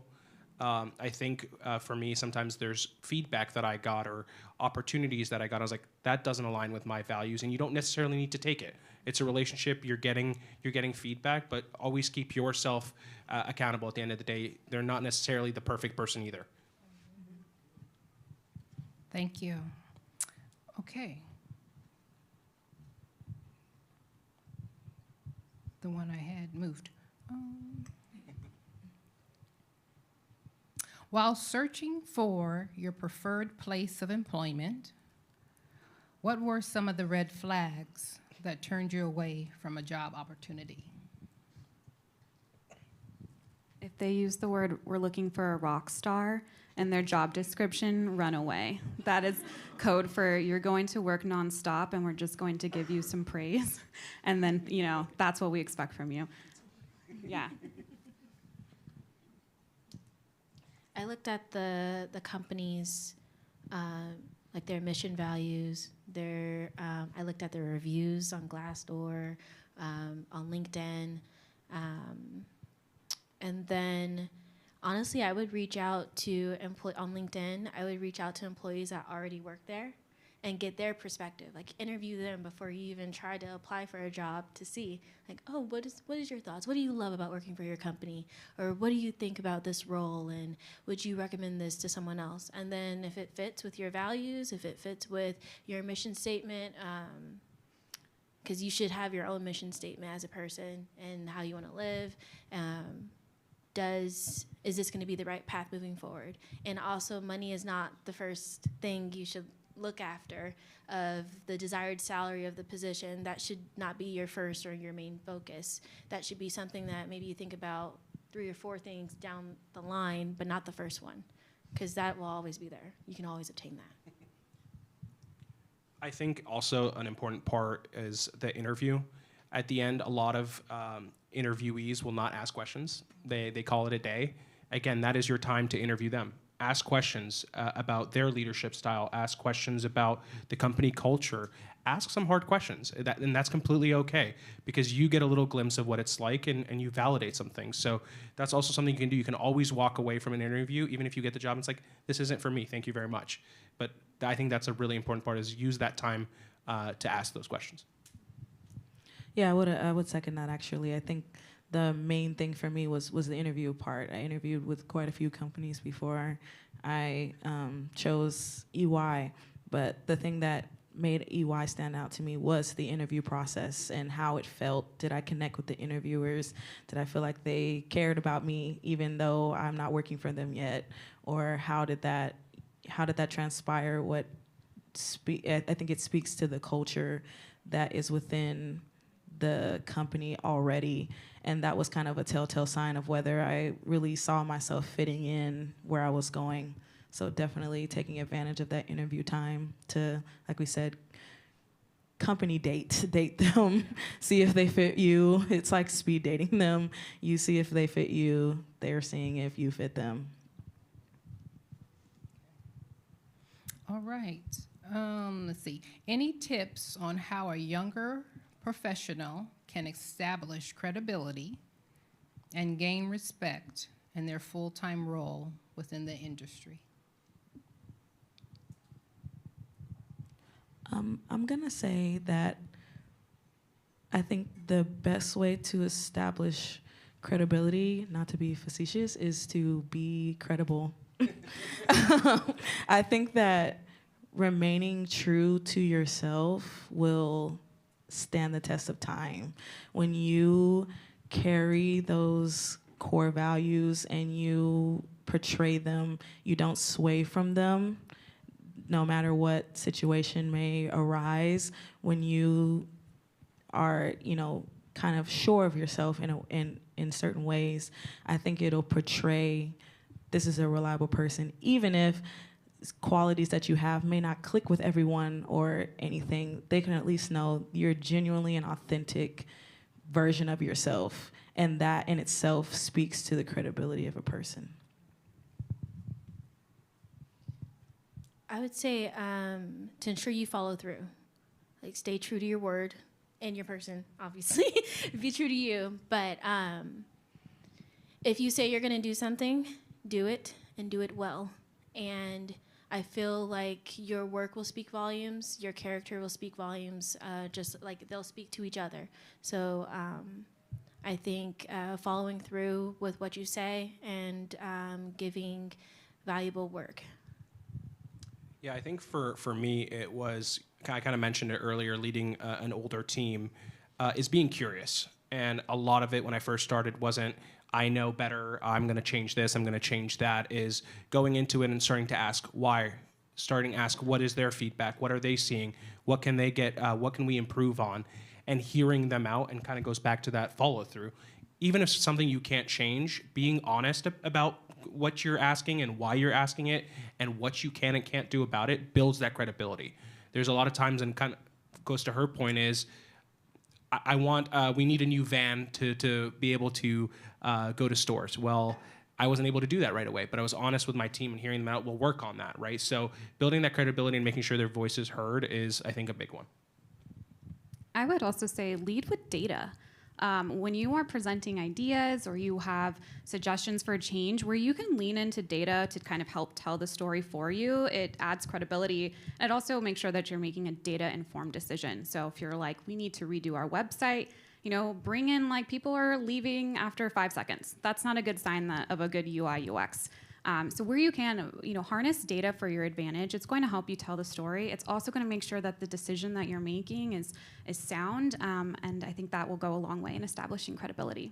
I think for me, sometimes there's feedback that I got or opportunities that I got. I was like, that doesn't align with my values, and you don't necessarily need to take it. It's a relationship. You're getting feedback, but always keep yourself accountable. At the end of the day, they're not necessarily the perfect person either. Thank you. Okay. The one I had moved. While searching for your preferred place of employment, what were some of the red flags that turned you away from a job opportunity? If they use the word, we're looking for a rock star, in their job description, run away. That is code for you're going to work nonstop and we're just going to give you some praise. And then, that's what we expect from you. Yeah. I looked at the company's, like their mission values, I looked at their reviews on Glassdoor, on LinkedIn. And then, honestly, I would reach out to on LinkedIn. I would reach out to employees that already work there and get their perspective. Like, interview them before you even try to apply for a job to see, like, oh, what is your thoughts? What do you love about working for your company? Or what do you think about this role? And would you recommend this to someone else? And then if it fits with your values, if it fits with your mission statement, because you should have your own mission statement as a person and how you want to live. Is this going to be the right path moving forward? And also, money is not the first thing you should look after of the desired salary of the position. That should not be your first or your main focus. That should be something that maybe you think about 3 or 4 things down the line, but not the first one, because that will always be there. You can always obtain that. I think also an important part is the interview. At the end, a lot of interviewees will not ask questions. They call it a day. Again, that is your time to interview them. Ask questions about their leadership style. Ask questions about the company culture. Ask some hard questions, and that's completely okay, because you get a little glimpse of what it's like, and you validate some things. So that's also something you can do. You can always walk away from an interview, even if you get the job, and it's like, this isn't for me, thank you very much. But I think that's a really important part, is use that time to ask those questions. Yeah, I would second that, actually. I think the main thing for me was the interview part. I interviewed with quite a few companies before I chose EY, but the thing that made EY stand out to me was the interview process and how it felt. Did I connect with the interviewers? Did I feel like they cared about me even though I'm not working for them yet? Or how did that transpire? I think it speaks to the culture that is within the company already, and that was kind of a telltale sign of whether I really saw myself fitting in where I was going. So definitely taking advantage of that interview time to, like we said, company date them, see if they fit you. It's like speed dating them. You see if they fit you, they're seeing if you fit them. All right. Let's see. Any tips on how a younger professional can establish credibility and gain respect in their full-time role within the industry? I'm going to say that I think the best way to establish credibility, not to be facetious, is to be credible. I think that remaining true to yourself will stand the test of time. When you carry those core values and you portray them, you don't sway from them, no matter what situation may arise. When you are, kind of sure of yourself in certain ways, I think it'll portray this is a reliable person, even if qualities that you have may not click with everyone or anything. They can at least know you're genuinely an authentic version of yourself, and that in itself speaks to the credibility of a person. I would say to ensure you follow through. Like, stay true to your word and your person, obviously. Be true to you. But if you say you're going to do something, do it, and do it well. And I feel like your work will speak volumes, your character will speak volumes, just like they'll speak to each other. So I think following through with what you say and giving valuable work. Yeah, I think for me, it was, I kind of mentioned it earlier, leading an older team is being curious. And a lot of it when I first started wasn't, I know better, I'm going to change this, I'm going to change that, is going into it and starting to ask why, starting to ask what is their feedback, what are they seeing, what can they get, what can we improve on, and hearing them out, and kind of goes back to that follow through. Even if it's something you can't change, being honest about what you're asking and why you're asking it and what you can and can't do about it builds that credibility. There's a lot of times, and kind of goes to her point, is we need a new van to be able to go to stores. Well, I wasn't able to do that right away, but I was honest with my team and hearing them out. We'll work on that, right? So building that credibility and making sure their voice is heard is, I think, a big one. I would also say lead with data. When you are presenting ideas or you have suggestions for change where you can lean into data to kind of help tell the story for you, it adds credibility. And it also makes sure that you're making a data-informed decision. So if you're like, we need to redo our website, bring in like people are leaving after 5 seconds. That's not a good sign of a good UI UX. So where you can, harness data for your advantage, it's going to help you tell the story. It's also going to make sure that the decision that you're making is sound, and I think that will go a long way in establishing credibility.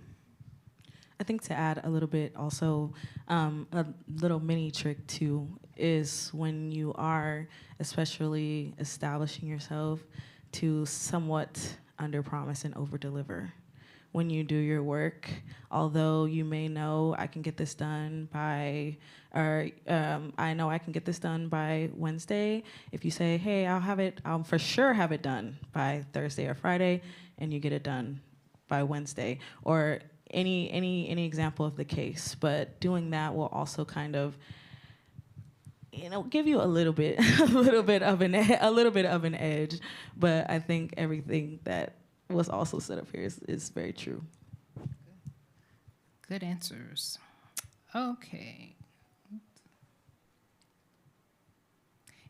I think to add a little bit also, a little mini trick too, is when you are especially establishing yourself to somewhat under-promise and over-deliver. When you do your work, although you may know I can get this done by, or I know I can get this done by Wednesday. If you say, hey, I'll for sure have it done by Thursday or Friday, and you get it done by Wednesday, or any example of the case. But doing that will also kind of, give you a little bit of an edge. But I think everything that was also set up here is very true. Good answers. Okay.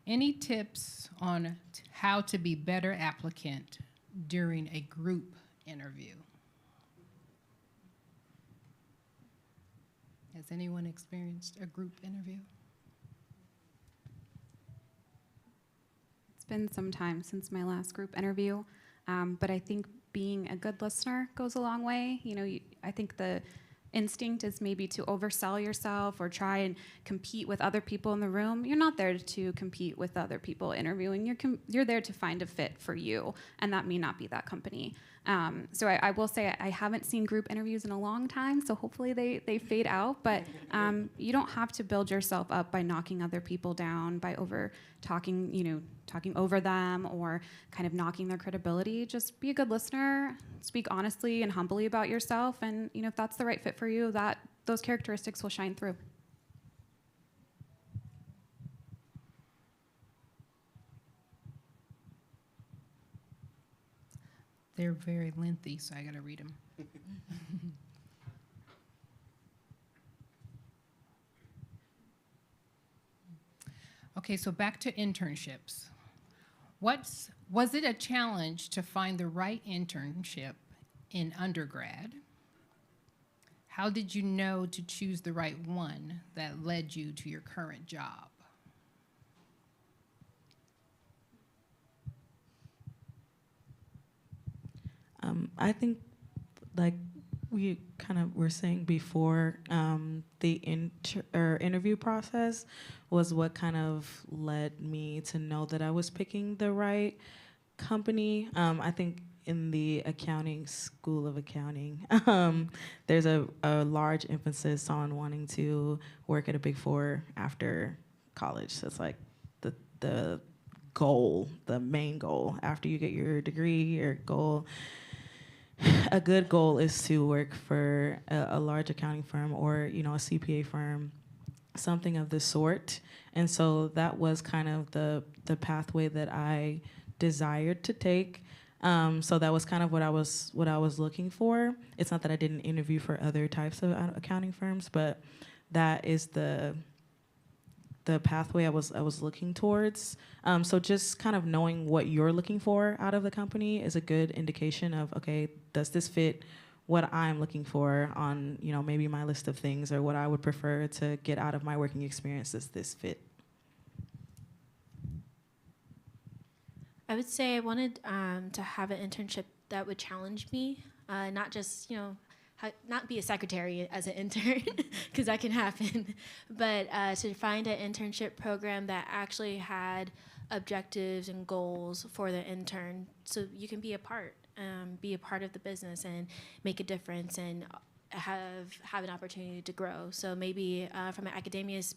Any tips on how to be better applicant during a group interview? Has anyone experienced a group interview? It's been some time since my last group interview. But I think being a good listener goes a long way. I think the instinct is maybe to oversell yourself or try and compete with other people in the room. You're not there to compete with other people interviewing. You're there to find a fit for you, and that may not be that company. So I will say I haven't seen group interviews in a long time, so hopefully they fade out. But you don't have to build yourself up by knocking other people down, by talking over them or kind of knocking their credibility. Just be a good listener, speak honestly and humbly about yourself, and if that's the right fit for you, those characteristics will shine through. They're very lengthy, so I gotta read them. Okay, so back to internships. Was it a challenge to find the right internship in undergrad? How did you know to choose the right one that led you to your current job? I think, like we kind of were saying before, the interview process was what kind of led me to know that I was picking the right company. I think in the accounting, School of Accounting, there's a large emphasis on wanting to work at a Big Four after college. So it's like the goal, the main goal. After you get your degree, your goal, a good goal is to work for a large accounting firm or a CPA firm, something of the sort. And so that was kind of the pathway that I desired to take. So that was kind of what I was looking for. It's not that I didn't interview for other types of accounting firms, but that is the pathway I was looking towards. So just kind of knowing what you're looking for out of the company is a good indication of, okay, does this fit what I'm looking for on, maybe my list of things, or what I would prefer to get out of my working experience? Does this fit? I would say I wanted to have an internship that would challenge me, not just, not be a secretary as an intern, because that can happen, but to find an internship program that actually had objectives and goals for the intern, so you can be a part of the business and make a difference and have an opportunity to grow. So maybe from an academia's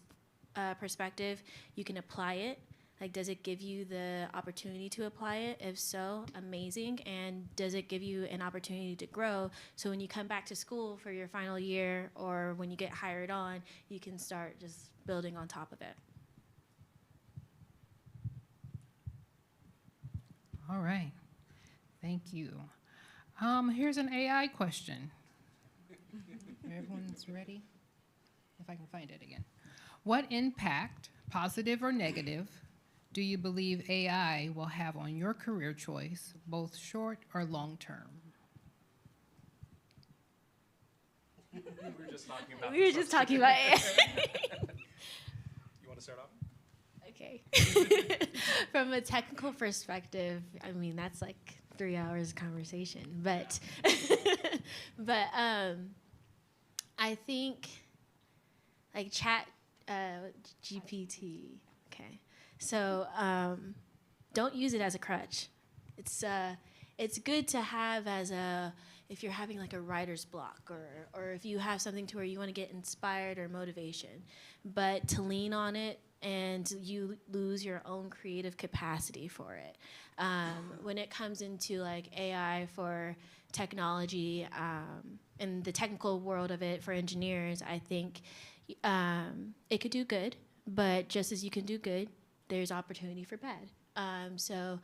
perspective, you can apply it. Like, does it give you the opportunity to apply it? If so, amazing. And does it give you an opportunity to grow? So when you come back to school for your final year, or when you get hired on, you can start just building on top of it. All right, thank you. Here's an AI question. Everyone's ready? If I can find it again. What impact, positive or negative, do you believe AI will have on your career choice, both short or long term? We were just talking about AI. You want to start off? Okay. From a technical perspective, I mean, that's like 3 hours of conversation. But, I think, like GPT. Okay. So don't use it as a crutch. It's good to have as if you're having like a writer's block or if you have something to where you want to get inspired or motivation, but to lean on it and you lose your own creative capacity for it. When it comes into like AI for technology and the technical world of it for engineers, I think it could do good, but just as you can do good, there's opportunity for bad. So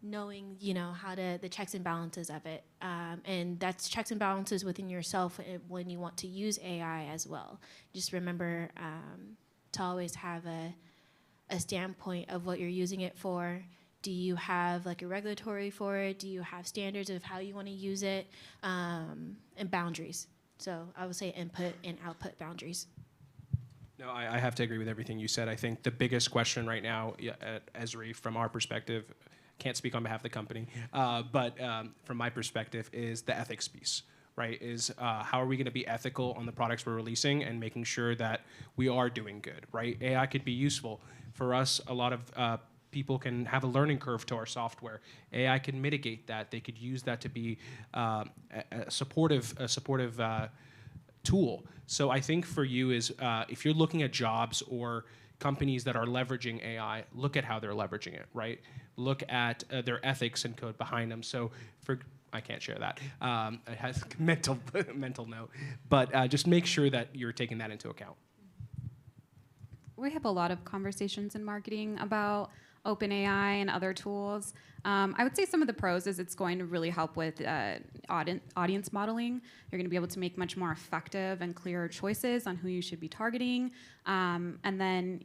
knowing, how the checks and balances of it, and that's checks and balances within yourself when you want to use AI as well. Just remember to always have a standpoint of what you're using it for. Do you have like a regulatory for it? Do you have standards of how you want to use it? And boundaries. So I would say input and output boundaries. No, I have to agree with everything you said. I think the biggest question right now at ESRI, from our perspective, can't speak on behalf of the company, but from my perspective, is the ethics piece, right? Is how are we going to be ethical on the products we're releasing and making sure that we are doing good, right? AI could be useful. For us, a lot of people can have a learning curve to our software. AI can mitigate that. They could use that to be a supportive tool. So I think for you is if you're looking at jobs or companies that are leveraging AI, look at how they're leveraging it, right? Look at their ethics and code behind them. So I can't share that. It has mental note. But just make sure that you're taking that into account. We have a lot of conversations in marketing about OpenAI and other tools. I would say some of the pros is it's going to really help with audience modeling. You're going to be able to make much more effective and clearer choices on who you should be targeting. And then,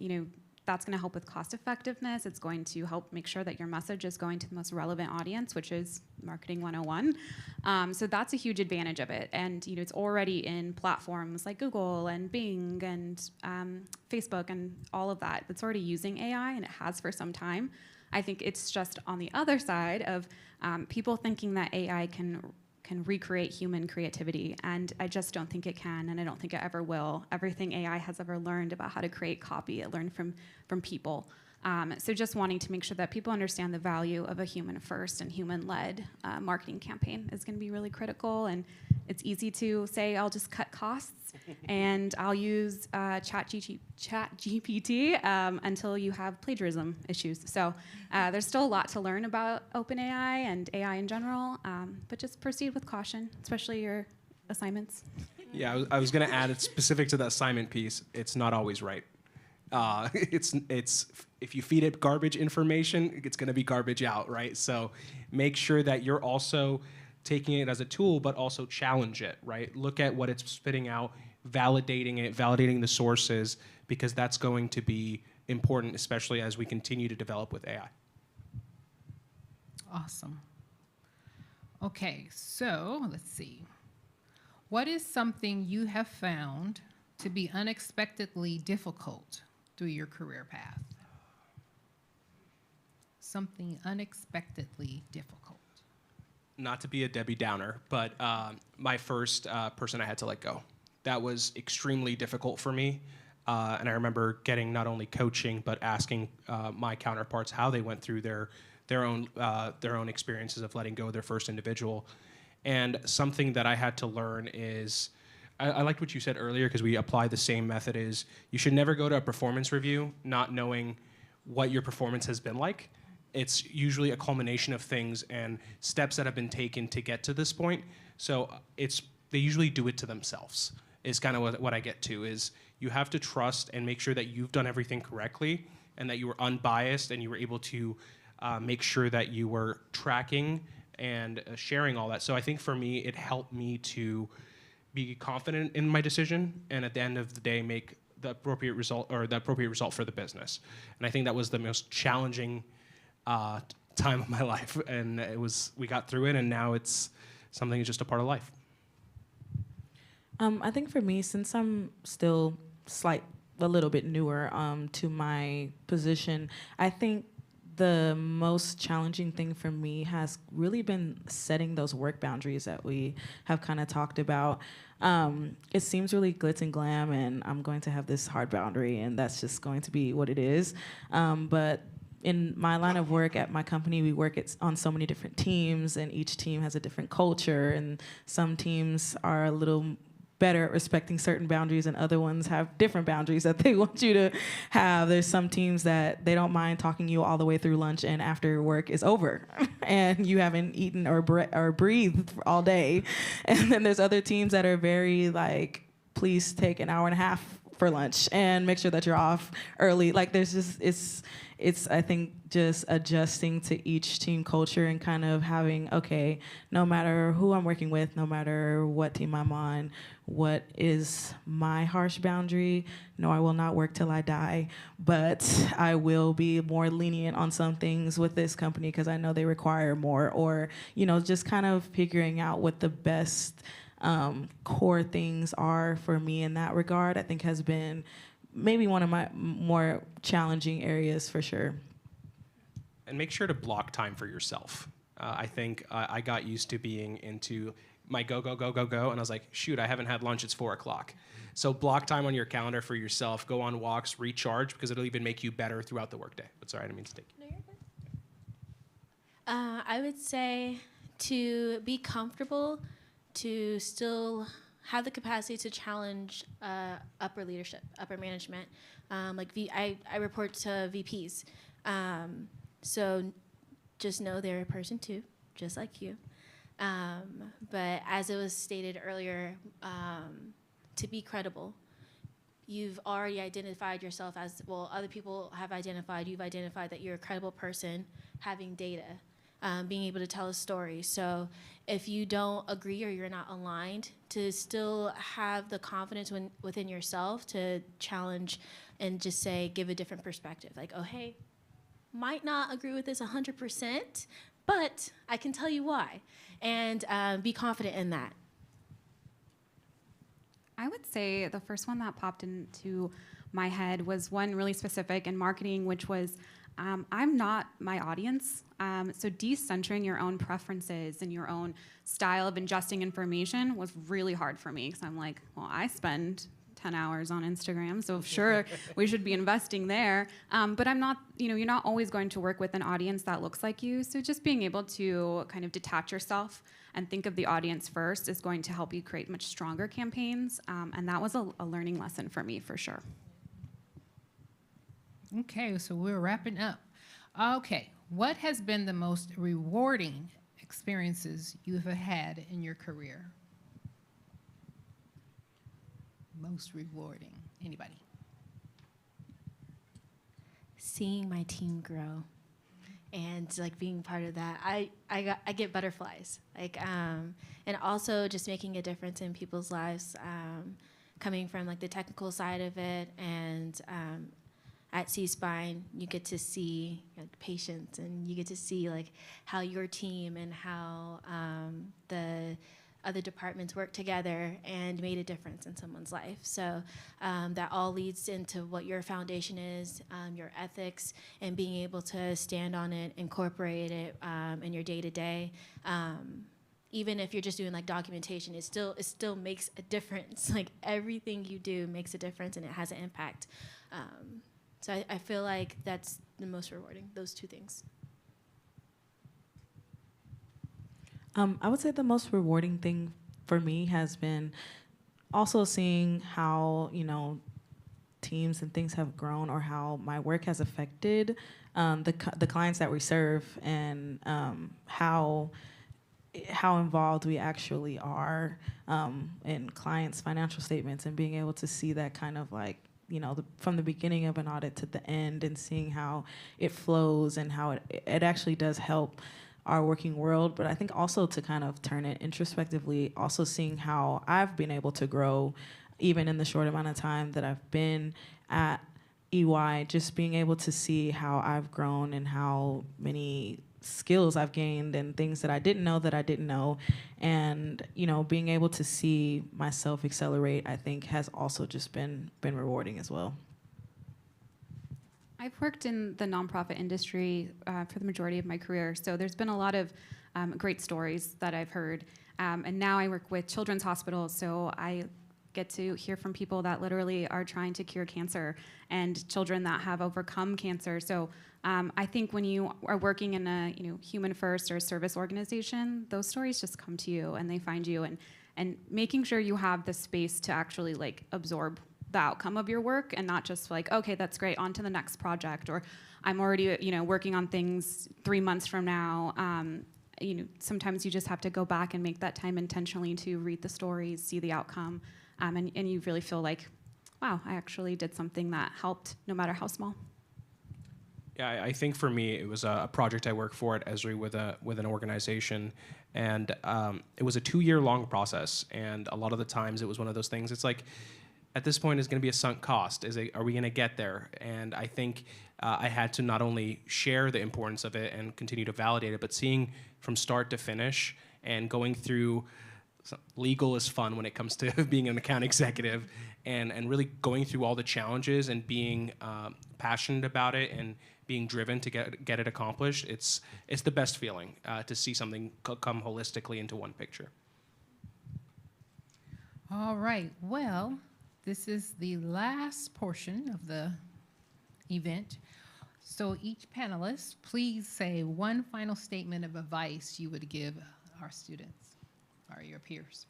that's going to help with cost effectiveness. It's going to help make sure that your message is going to the most relevant audience, which is marketing 101. So that's a huge advantage of it. And it's already in platforms like Google and Bing and Facebook and all of that. That's already using AI, and it has for some time. I think it's just on the other side of people thinking that AI can recreate human creativity, and I just don't think it can, and I don't think it ever will. Everything AI has ever learned about how to create copy, it learned from people. So just wanting to make sure that people understand the value of a human-first and human-led marketing campaign is going to be really critical. And it's easy to say, I'll just cut costs and I'll use ChatGPT until you have plagiarism issues. So there's still a lot to learn about OpenAI and AI in general, but just proceed with caution, especially your assignments. Yeah, I was going to add, it's specific to the assignment piece, it's not always right. It's if you feed it garbage information, it's going to be garbage out, right? So make sure that you're also taking it as a tool, but also challenge it, right? Look at what it's spitting out, validating it, validating the sources, because that's going to be important, especially as we continue to develop with AI. Awesome. Okay, so let's see. What is something you have found to be unexpectedly difficult through your career path? Something unexpectedly difficult. Not to be a Debbie Downer, but my first person I had to let go. That was extremely difficult for me. And I remember getting not only coaching, but asking my counterparts how they went through their own experiences of letting go of their first individual. And something that I had to learn is, I liked what you said earlier, because we apply the same method, is you should never go to a performance review not knowing what your performance has been like. It's usually a culmination of things and steps that have been taken to get to this point. So they usually do it to themselves, is kind of what I get to, is you have to trust and make sure that you've done everything correctly and that you were unbiased and you were able to make sure that you were tracking and sharing all that. So I think for me, it helped me to be confident in my decision, and at the end of the day, make the appropriate result for the business. And I think that was the most challenging time of my life, and we got through it, and now it's something that's just a part of life. I think for me, since I'm still a little bit newer to my position, I think the most challenging thing for me has really been setting those work boundaries that we have kind of talked about. It seems really glitz and glam, and I'm going to have this hard boundary, and that's just going to be what it is. But in my line of work at my company, we work on so many different teams, and each team has a different culture, and some teams are a little better at respecting certain boundaries, and other ones have different boundaries that they want you to have. There's some teams that they don't mind talking you all the way through lunch and after work is over and you haven't eaten or breathed all day. And then there's other teams that are very like, please take an hour and a half for lunch and make sure that you're off early. Like there's just, it's I think just adjusting to each team culture and kind of having, okay, no matter who I'm working with, no matter what team I'm on, what is my harsh boundary? No, I will not work till I die, but I will be more lenient on some things with this company because I know they require more, or, you know, just kind of figuring out what the best core things are for me in that regard, I think has been maybe one of my more challenging areas for sure. And make sure to block time for yourself. I think I got used to being into my go, and I was like, shoot, I haven't had lunch, it's 4 o'clock. So block time on your calendar for yourself, go on walks, recharge, because it'll even make you better throughout the workday. But sorry, I didn't mean to take you. No, you're good. I would say to be comfortable, to still have the capacity to challenge upper leadership, upper management. I report to VPs. So just know they're a person too, just like you. But as it was stated earlier, to be credible, you've already identified yourself as, well, other people have identified, you've identified that you're a credible person, having data, being able to tell a story. So if you don't agree or you're not aligned, to still have the confidence within yourself to challenge and just say, give a different perspective. Like, oh, hey, might not agree with this 100%, but I can tell you why. And be confident in that. I would say the first one that popped into my head was one really specific in marketing, which was, I'm not my audience. So decentering your own preferences and your own style of ingesting information was really hard for me, because I'm like, well, I spend 10 hours on Instagram, so sure, we should be investing there. But I'm not, you're not always going to work with an audience that looks like you. So just being able to kind of detach yourself and think of the audience first is going to help you create much stronger campaigns. And that was a learning lesson for me, for sure. Okay, so we're wrapping up. Okay, what has been the most rewarding experiences you've had in your career? Most rewarding, anybody? Seeing my team grow and like being part of that. I get butterflies, like, and also just making a difference in people's lives, coming from like the technical side of it, and at SeaSpine, you get to see patients, and you get to see like how your team and how the other departments work together and made a difference in someone's life. So that all leads into what your foundation is, your ethics, and being able to stand on it, incorporate it in your day-to-day. Even if you're just doing like documentation, it still makes a difference. Like everything you do makes a difference, and it has an impact. So I feel like that's the most rewarding, those two things. I would say the most rewarding thing for me has been also seeing how, teams and things have grown, or how my work has affected the clients that we serve, and how involved we actually are in clients' financial statements, and being able to see that kind of like, from the beginning of an audit to the end, and seeing how it flows and how it actually does help our working world, but I think also to kind of turn it introspectively, also seeing how I've been able to grow even in the short amount of time that I've been at EY, just being able to see how I've grown and how many skills I've gained and things that I didn't know. And, you know, being able to see myself accelerate, I think has also just been rewarding as well. I've worked in the nonprofit industry for the majority of my career, so there's been a lot of great stories that I've heard. And now I work with children's hospitals, so I get to hear from people that literally are trying to cure cancer and children that have overcome cancer. So I think when you are working in a human first or service organization, those stories just come to you and they find you, and making sure you have the space to actually like absorb the outcome of your work and not just like, okay, that's great, on to the next project, or I'm already working on things 3 months from now. Sometimes you just have to go back and make that time intentionally to read the stories, see the outcome, and you really feel like, wow, I actually did something that helped, no matter how small. Yeah, I think for me, it was a project I worked for at ESRI with an organization, and it was a 2-year-long process. And a lot of the times, it was one of those things. It's like, at this point, it's going to be a sunk cost. Are we going to get there? And I think I had to not only share the importance of it and continue to validate it, but seeing from start to finish and going through. Legal is fun when it comes to being an account executive, and really going through all the challenges and being passionate about it and being driven to get it accomplished. It's the best feeling to see something come holistically into one picture. All right, well, this is the last portion of the event. So each panelist, please say one final statement of advice you would give our students or your peers.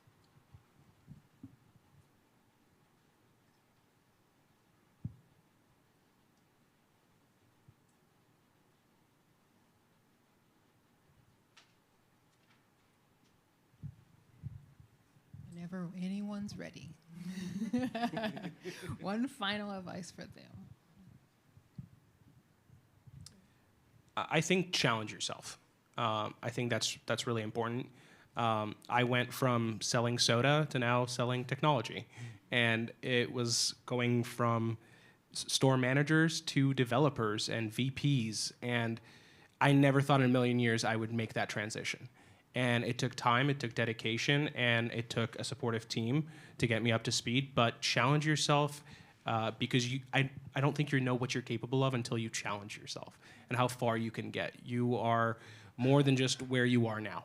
Whenever anyone's ready. One final advice for them. I think challenge yourself. I think that's really important. I went from selling soda to now selling technology, and it was going from store managers to developers and VPs, and I never thought in a million years I would make that transition. And it took time, it took dedication, and it took a supportive team to get me up to speed. But challenge yourself, because I don't think you know what you're capable of until you challenge yourself and how far you can get. You are more than just where you are now.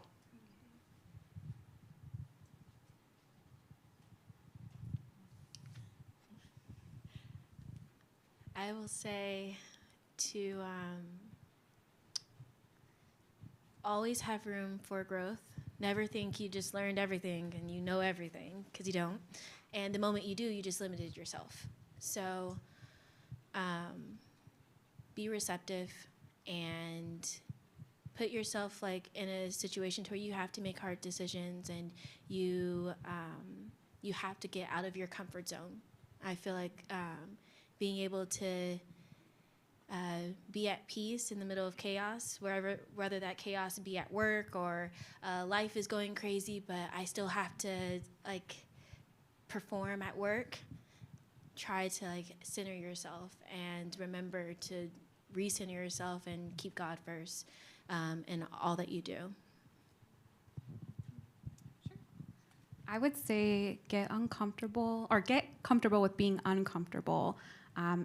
I will say to always have room for growth. Never think you just learned everything and you know everything, because you don't. And the moment you do, you just limited yourself. So be receptive and put yourself like in a situation where you have to make hard decisions, and you have to get out of your comfort zone. I feel like being able to be at peace in the middle of chaos, whether that chaos be at work or life is going crazy, but I still have to like perform at work. Try to like center yourself and remember to recenter yourself and keep God first in all that you do. I would say get comfortable with being uncomfortable.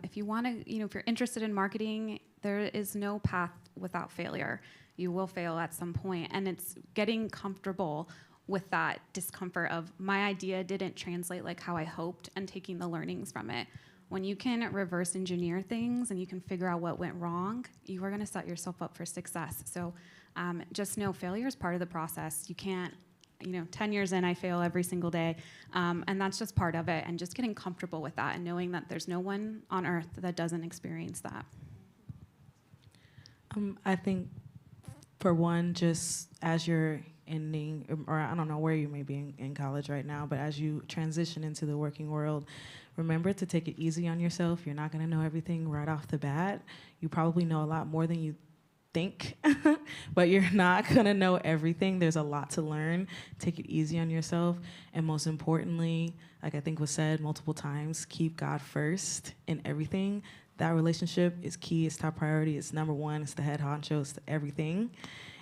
If you want to, if you're interested in marketing, there is no path without failure. You will fail at some point, and it's getting comfortable with that discomfort of my idea didn't translate like how I hoped, and taking the learnings from it. When you can reverse engineer things and you can figure out what went wrong, you are going to set yourself up for success. So just know failure is part of the process. You can't, 10 years in, I fail every single day. And that's just part of it. And just getting comfortable with that and knowing that there's no one on earth that doesn't experience that. I think, for one, just as you're ending, or I don't know where you may be in college right now, but as you transition into the working world, remember to take it easy on yourself. You're not going to know everything right off the bat. You probably know a lot more than you think, but you're not gonna know everything. There's a lot to learn. Take it easy on yourself, and most importantly, like I think was said multiple times, keep God first in everything. That relationship is key, it's top priority, it's number one, it's the head honcho, it's everything.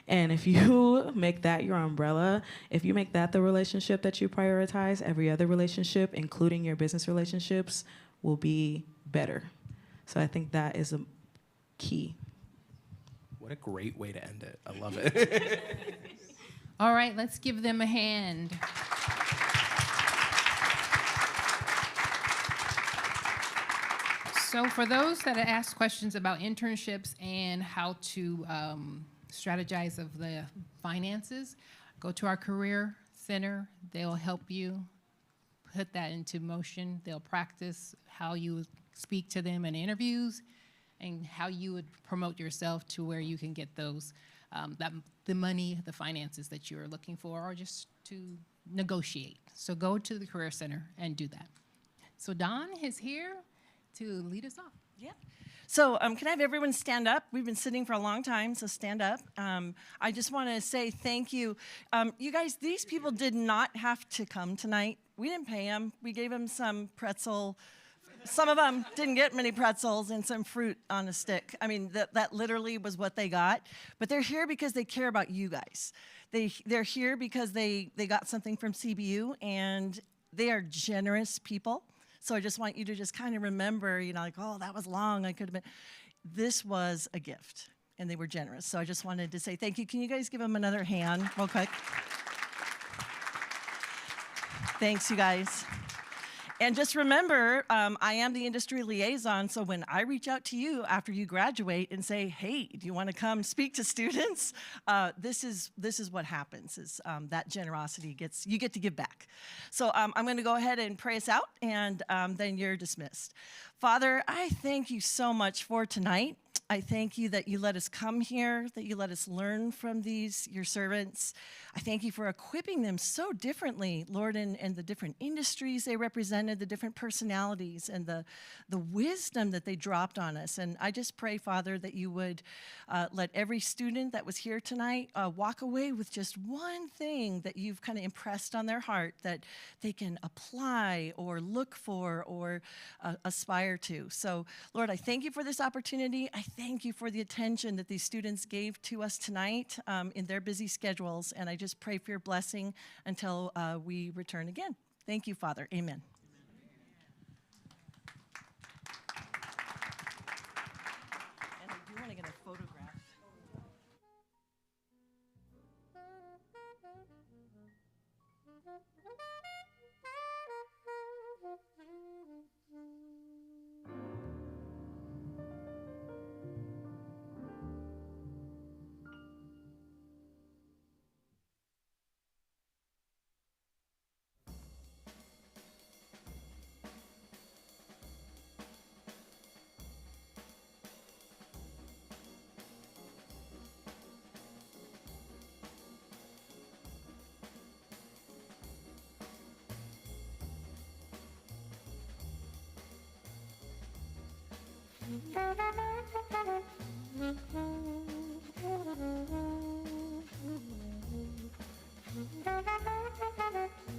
And if you make that your umbrella, if you make that the relationship that you prioritize, every other relationship, including your business relationships, will be better. So I think that is a key. What a great way to end it. I love it. All right, let's give them a hand. So for those that asked questions about internships and how to strategize of the finances, go to our Career Center. They'll help you put that into motion. They'll practice how you would speak to them in interviews and how you would promote yourself to where you can get those, the money, the finances that you're looking for, or just to negotiate. So go to the Career Center and do that. So Dawn is here to lead us off. Yeah. So can I have everyone stand up? We've been sitting for a long time, so stand up. I just want to say thank you. You guys, these people did not have to come tonight. We didn't pay them. We gave them some pretzel. Some of them didn't get many pretzels and some fruit on a stick. I mean, that literally was what they got. But they're here because they care about you guys. They're here because they got something from CBU, and they are generous people. So I just want you to just kind of remember, you know, like, oh, that was long. I could have been. This was a gift, and they were generous. So I just wanted to say thank you. Can you guys give them another hand real quick? Thanks, you guys. And just remember, I am the industry liaison, so when I reach out to you after you graduate and say, hey, do you want to come speak to students? This is what happens, is that generosity you get to give back. So I'm going to go ahead and pray us out, and then you're dismissed. Father, I thank you so much for tonight. I thank you that you let us come here, that you let us learn from your servants. I thank you for equipping them so differently, Lord, in the different industries they represented, the different personalities, and the wisdom that they dropped on us. And I just pray, Father, that you would let every student that was here tonight walk away with just one thing that you've kind of impressed on their heart that they can apply or look for or aspire to. So, Lord, I thank you for this opportunity. I thank you for the attention that these students gave to us tonight in their busy schedules, and I just pray for your blessing until we return again. Thank you, Father. Amen. And I do want to get a photograph. Thank you.